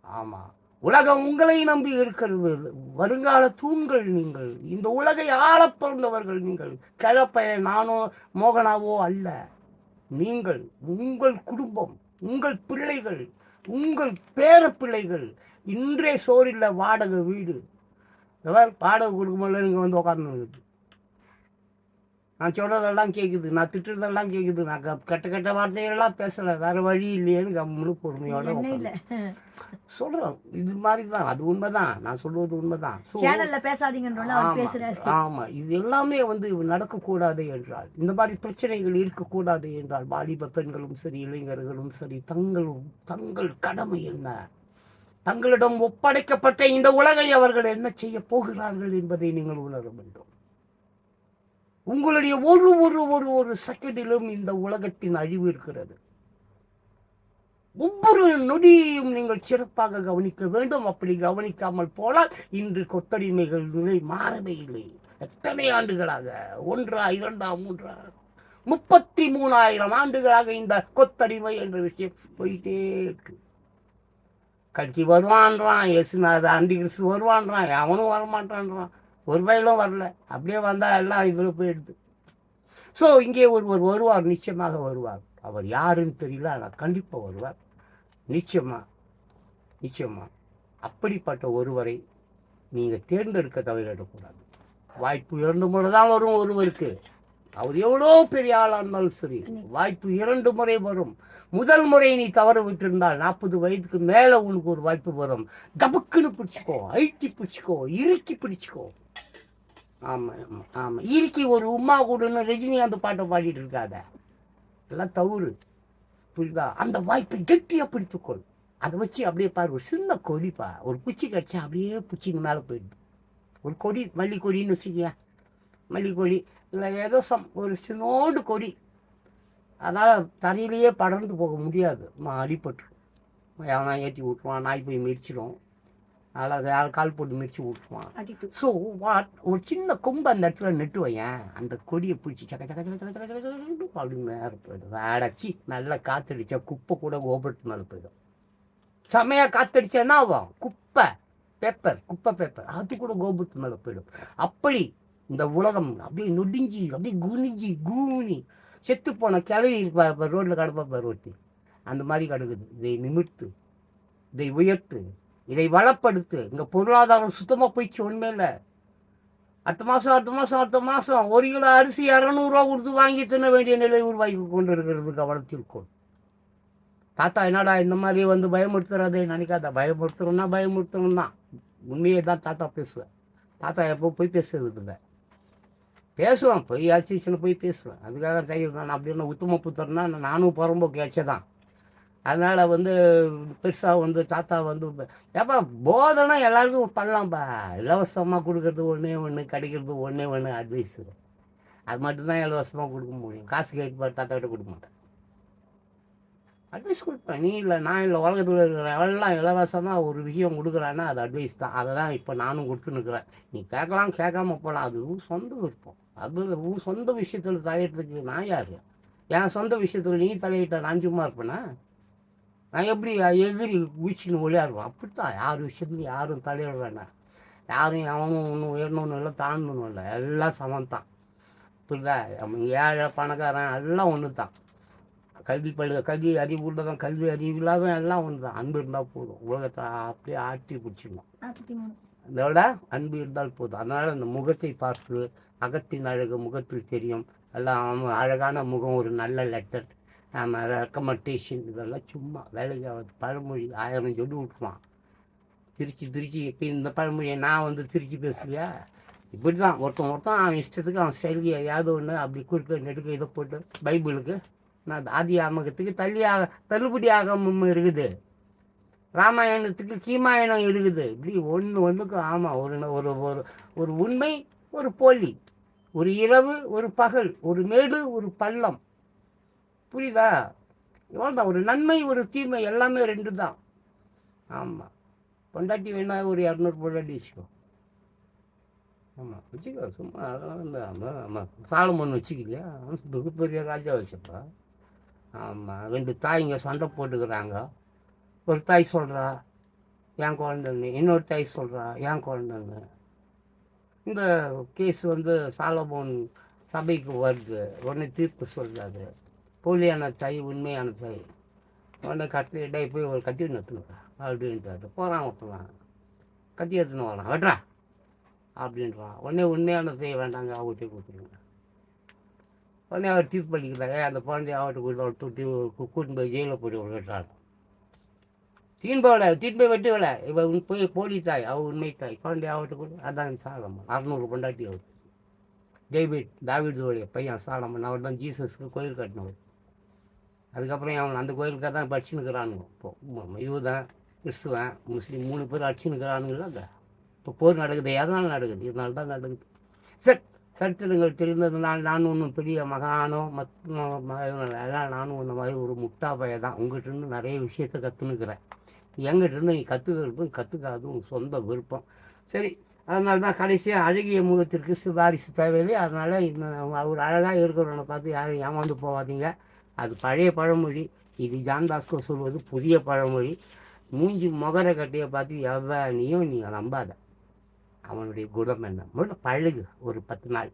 ஆமாம், உலகம் உங்களை நம்பி இருக்கிறது. வருங்கால தூண்கள் நீங்கள். இந்த உலகை ஆளப் பிறந்தவர்கள் நீங்கள். கிழப்பையன் நானோ மோகனாவோ அல்ல. நீங்கள், உங்கள் குடும்பம், உங்கள் பிள்ளைகள், உங்கள் பேர பிள்ளைகள். இன்றே சோறில்ல வாடகை வீடு. வாடகை கொடுக்க முடியல, நீங்கள் வந்து உட்காந்து. நான் சொல்கிறதெல்லாம் கேட்குது, நான் திட்டுறதெல்லாம் கேட்குது, நான் கெட்ட கெட்ட வார்த்தைகள்லாம் பேசலை, வேறு வழி இல்லையேன்னு கம்முன்னு பொறுமையோட சொல்கிறேன். இது மாதிரி தான், அது உண்மை தான், நான் சொல்வது உண்மை தான். ஆமாம், இது எல்லாமே வந்து நடக்கக்கூடாது என்றால், இந்த மாதிரி பிரச்சனைகள் இருக்கக்கூடாது என்றால், வாலிப பெண்களும் சரி, இளைஞர்களும் சரி, தங்கள் கடமை என்ன, தங்களிடம் ஒப்படைக்கப்பட்ட இந்த உலகை அவர்கள் என்ன செய்ய போகிறார்கள் என்பதை நீங்கள் உணர வேண்டும். உங்களுடைய ஒரு ஒரு ஒரு ஒரு செகண்டிலும் இந்த உலகத்தின் அழிவு இருக்கிறது. ஒவ்வொரு நொடியும் நீங்கள் சிறப்பாக கவனிக்க வேண்டும். அப்படி கவனிக்காமல் போனால் இன்று கொத்தடிமைகள் நிலை மாறவே இல்லை. எத்தனை ஆண்டுகளாக, 1, 2, 3, 33,000 ஆண்டுகளாக இந்த கொத்தடிமை என்ற விஷயம் போயிட்டே இருக்கு. கட்சி வருவான்றான், இயேசுநாத அந்திகிறிஸ்து வருவான்றான், அவனும் வரமாட்டான்றான். ஒரு வயலும் வரல. அப்படியே வந்தால் எல்லாம் இதில் போயிடுது. ஸோ இங்கே ஒருவர் வருவார், நிச்சயமாக வருவார். அவர் யாருன்னு தெரியல, ஆனால் கண்டிப்பாக வருவார். நிச்சயமாக அப்படிப்பட்ட ஒருவரை நீங்கள் தேர்ந்தெடுக்க தவறிடக்கூடாது. வாய்ப்பு 2 முறை தான் வரும் ஒருவருக்கு. அவர் எவ்வளோ பெரிய ஆளாக இருந்தாலும் சரி, வாய்ப்பு 2 முறை வரும். முதல் முறை நீ தவற விட்டுருந்தால் 40 வயதுக்கு மேலே உனக்கு ஒரு வாய்ப்பு வரும். தபக்குன்னு பிடிச்சிக்கோ, அழுத்தி பிடிச்சிக்கோ, இறுக்கி பிடிச்சிக்கோ. ஆமாம் இறுக்கி ஒரு உமா கூடன்னு ரஜினிகாந்த் பாட்டை பாடிட்டு இருக்காத, எல்லாம் தவறு. புரியுதா? அந்த வாய்ப்பை கெட்டியாக பிடித்துக்கொள். அதை வச்சு அப்படியே பாரு, ஒரு சின்ன கொடிப்பா, ஒரு குச்சி கடிச்சா அப்படியே குச்சிக்கு மேலே போயிடுது. ஒரு கொடி, மல்லி கொடின்னு வச்சுக்க, மல்லி கொடி இல்லை ஏதோ ஒரு சின்னோண்டு கொடி, அதனால் தரையிலேயே படர்ந்து போக முடியாது, அடிபட்டுரும். எவனா ஏற்றி விட்டுருவான், நாய் போய் மிதிச்சிடும், அதில் யார் கால் போட்டு மிதிச்சு விட்டுருவான். ஸோ ஒரு சின்ன கொம்பு அந்த இடத்துல நெட்டு வையன், அந்த கொடியை பிடிச்சி சக்க சக்க சக்க சக்க சக்க சக்க அப்படின்னு மேலே போயிடும். அடைச்சி நல்லா காற்றடிச்சா குப்பை கூட கோபுரத்து மேலே போயிடும். செமையாக காற்றடிச்சா என்ன ஆகும்? குப்பை பேப்பர் அது கூட கோபுரத்து மேலே போயிடும். அப்படி இந்த உலகம் அப்படியே நொடிஞ்சி, அப்படியே கூனி செத்து போன கிளவி இருப்பா, ரோட்டில் கிடப்பா ரொட்டி, அந்த மாதிரி கிடக்குது. இதை நிமிர்த்து, இதை உயர்த்து, இதை வளப்படுத்து. இங்கே பொருளாதாரம் சுத்தமாக போயிடுச்சு, ஒன்றுமே இல்லை. அடுத்த மாதம் 1 கிலோ அரிசி 200 ரூபா கொடுத்து வாங்கி தின்ன வேண்டிய நிலை உருவாக்கி கொண்டு இருக்கிறது. கவனத்திற்கும் தாத்தா என்னடா இந்த மாதிரி வந்து பயமுறுத்துறதே நினைக்காத. பயமுறுத்தணும் தான், உண்மையே தான் தாத்தா பேசுவேன். தாத்தா எப்போ போய் பேசுறது இல்லை, பேசுவேன், போய் ஆட்சியில் போய் பேசுவேன். அதுக்காக செய்கிறேன் நான். அப்படின்னு உத்தம புத்தர்னா நானும் புறம்போக்கு ஏச்சதான். அதனால் வந்து பெருசாக வந்து தாத்தா வந்து ஏப்பா போதனை எல்லாருக்கும் பண்ணலாம்ப்பா, இலவசமாக கொடுக்கறது ஒன்று கிடைக்கிறது ஒன்று அட்வைஸு. அது மட்டும்தான் இலவசமாக கொடுக்க முடியும். காசு கேட்டு தாத்தாக்கிட்ட கொடுக்க மாட்டேன், அட்வைஸ் கொடுப்பேன். நீ இல்லை நான் இல்லை, உலகத்தில் இருக்கிற எல்லாம் இலவசமாக ஒரு விஷயம் கொடுக்குறான்னா அது அட்வைஸ் தான். அதை தான் இப்போ நானும் கொடுத்துன்னுக்குறேன். நீ கேட்கலாம், கேட்காம போகலாம், அது சொந்த விருப்பம். அது சொந்த விஷயத்தில் தலையிட்டதுக்கு நான் யார்? என் சொந்த விஷயத்தில் நீ தலையிட்ட நான் சும்மா இருப்பேன்னா? நான் எப்படி எதிரி வீச்சின்னு ஒளியாடுவேன்? அப்படித்தான் யார் விஷயத்துலையும் யாரும் தலையிட வேண்டாம். யாரும் அவனும் ஒன்றும் உயரணும்னு இல்லை, தாண்டணும் இல்லை, எல்லாம் சமம் தான். புரியுதா? ஏழை பணக்காரன் எல்லாம் ஒன்று தான். கல்வி அறிவு உள்ளதான், கல்வி அறிவு இல்லாத எல்லாம் ஒன்று தான். அன்பு இருந்தால் போதும், உலகத்தை அப்படியே ஆட்டி பிடிச்சிடணும். இதோட அன்பு இருந்தால் போதும். அதனால் அந்த முகத்தை பார்த்து, அகத்தின் அழகு முகத்தில் தெரியும். எல்லாம் அழகான முகம், ஒரு நல்ல லெட்டர், ரெக்கமெண்டேஷன், இதெல்லாம் சும்மா வேலைக்கு ஆகுது. பழமொழி 1000 சொல்லி விட்டுருவான். திருச்சி இப்போ இந்த பழமொழியை நான் வந்து திருச்சி பேசுவியா? இப்படி தான் ஒருத்தன் அவன் இஷ்டத்துக்கு அவன் ஸ்டைலுக்கு ஏதாவது ஒன்று அப்படி குறுக்க நெடுக்க இதை போட்டு. பைபிளுக்கு நான் ஆதி ஆமகத்துக்கு தள்ளுபடி ஆகமும் இருக்குது, ராமாயணத்துக்கு கீமாயணம் இருக்குது. இப்படி ஒன்றுக்கு ஆமாம், ஒரு ஒரு ஒரு உண்மை, ஒரு போலி, ஒரு இரவு, ஒரு பகல், ஒரு மேடு, ஒரு பள்ளம். புரியுதா? இவ்வளோதான். ஒரு நன்மை, ஒரு தீமை, எல்லாமே 2 தான். ஆமாம், பொண்டாட்டி வேணா ஒரு 200 பொண்டாட்டி வச்சுக்கோ. ஆமாம் வச்சுக்கோ, சும்மா அதெல்லாம் ஆமாம். சாலமன் வச்சுக்கலையா? மிகப்பெரிய ராஜா வச்சுப்பா. ஆமாம், 2 தாய்ங்க சண்டை போட்டுக்கிறாங்க. ஒரு தாய் சொல்கிறா, என் குழந்தைன்னு. இன்னொரு தாய் சொல்கிறா என் குழந்தைன்னு. இந்த கேஸ் வந்து சாலமோன் சபைக்கு வருது. உடனே தீர்ப்பு சொல்கிறாரு. போலியான தாய் உண்மையான தாய். உடனே கட்டி போய் ஒரு கத்தி எடுத்துனுக்கா அப்படின்ட்டாரு. போகிறான் ஒருத்தலாம் கத்தி எடுத்துன்னு வரான். வெட்டுறா அப்படின்றான். உடனே உண்மையான செய்ய வேண்டாங்க, அவர்கிட்ட கொடுத்துருங்க. உடனே அவர் தீர்ப்பு அளிக்கிறாங்க. அந்த குழந்தைய அவர்கிட்ட கொடுத்து அவர் தொட்டி கூட்டின்னு போய் ஜெயிலில் போய் விட்டுறாரு. தீன் போய் வெட்டு வேலை. இவன் போய் போலி தாய், அவள் உண்மை தாய். குழந்தைய அவர்கிட்ட கொடு. அதான் சாலமன். 600 பொண்டாட்டி அவர். தாவீதுடைய பையன் சாலமன். அவர் தான் ஜீசஸ்க்கு கோயில் கட்டினவர். அதுக்கப்புறம் அவன் அந்த கோயிலுக்காக தான் இப்போ அடிச்சுன்னுக்கிறானுங்க. இப்போ யூதன், கிறிஸ்துவன், முஸ்லீம் 3 பேர் அடிச்சுன்னுக்கிறானுங்கள. அந்த இப்போ போர் நடக்குது. எதனால் நடக்குது? இதனால தான் நடக்குது. சரி, சரித்திரங்கள் தெரிந்ததுனால் நான் ஒன்றும் பெரிய மகானோ எல்லாம் நானும் இந்த மாதிரி ஒரு முட்டா பைய தான். உங்கள்கிட்ட நிறைய விஷயத்தை கற்றுனுக்கிறேன். எங்கிட்ட நீ கற்றுக்கிறதும் கற்றுக்காதும் சொந்த விருப்பம். சரி, அதனால தான் கடைசியாக அழகிய முகத்திற்கு சிபாரிசு தேவையில்லை. அதனால் ஒரு அழகாக இருக்கிறவனை பார்த்து யாரும் ஏமாந்து போகாதீங்க. அது பழைய பழமொழி. இது ஜான் பாஸ்கோ சொல்வது புதிய பழமொழி. மூஞ்சி முகர கட்டியை பார்த்து எவனையும் நீங்கள் நம்பாத. அவனுடைய குணம் என்ன மட்டும் பழகு. ஒரு 10 நாள்,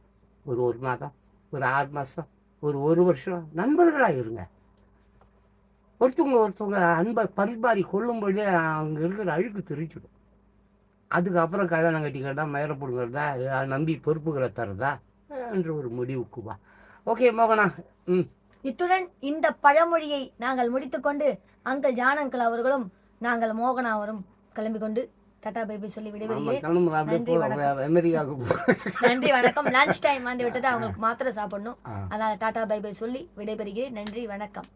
ஒரு மாதம், ஒரு 6 மாதம், ஒரு வருஷம் நண்பர்களாக இருங்க. ஒருத்தவங்க அன்பை பரிமாறி கொள்ளும்பொழுதே அவங்க இருக்கிற அழுக்கு தெரிஞ்சிடும். அதுக்கப்புறம் கல்யாணம் கட்டிக்கிறதா, மயிரை பிடுங்கிறதா, நம்பி பொறுப்புகளை தரதா என்ற ஒரு முடிவுக்கு வா. ஓகே மோகனா. இத்துடன் இந்த பழமொழியை நாங்கள் முடித்துக்கொண்டு அங்கிள் ஜான் அங்கிள் அவர்களும் நாங்கள் மோகனா அவரும் கிளம்பி கொண்டு டாடா பை பை சொல்லி விடைபெறுகிறேன். நன்றி வணக்கம். லஞ்ச் டைம் வந்து விட்டது, அவங்களுக்கு மாத்திரை சாப்பிடணும். அதனால டாடா பை பை சொல்லி விடைபெறுகிறேன். நன்றி வணக்கம்.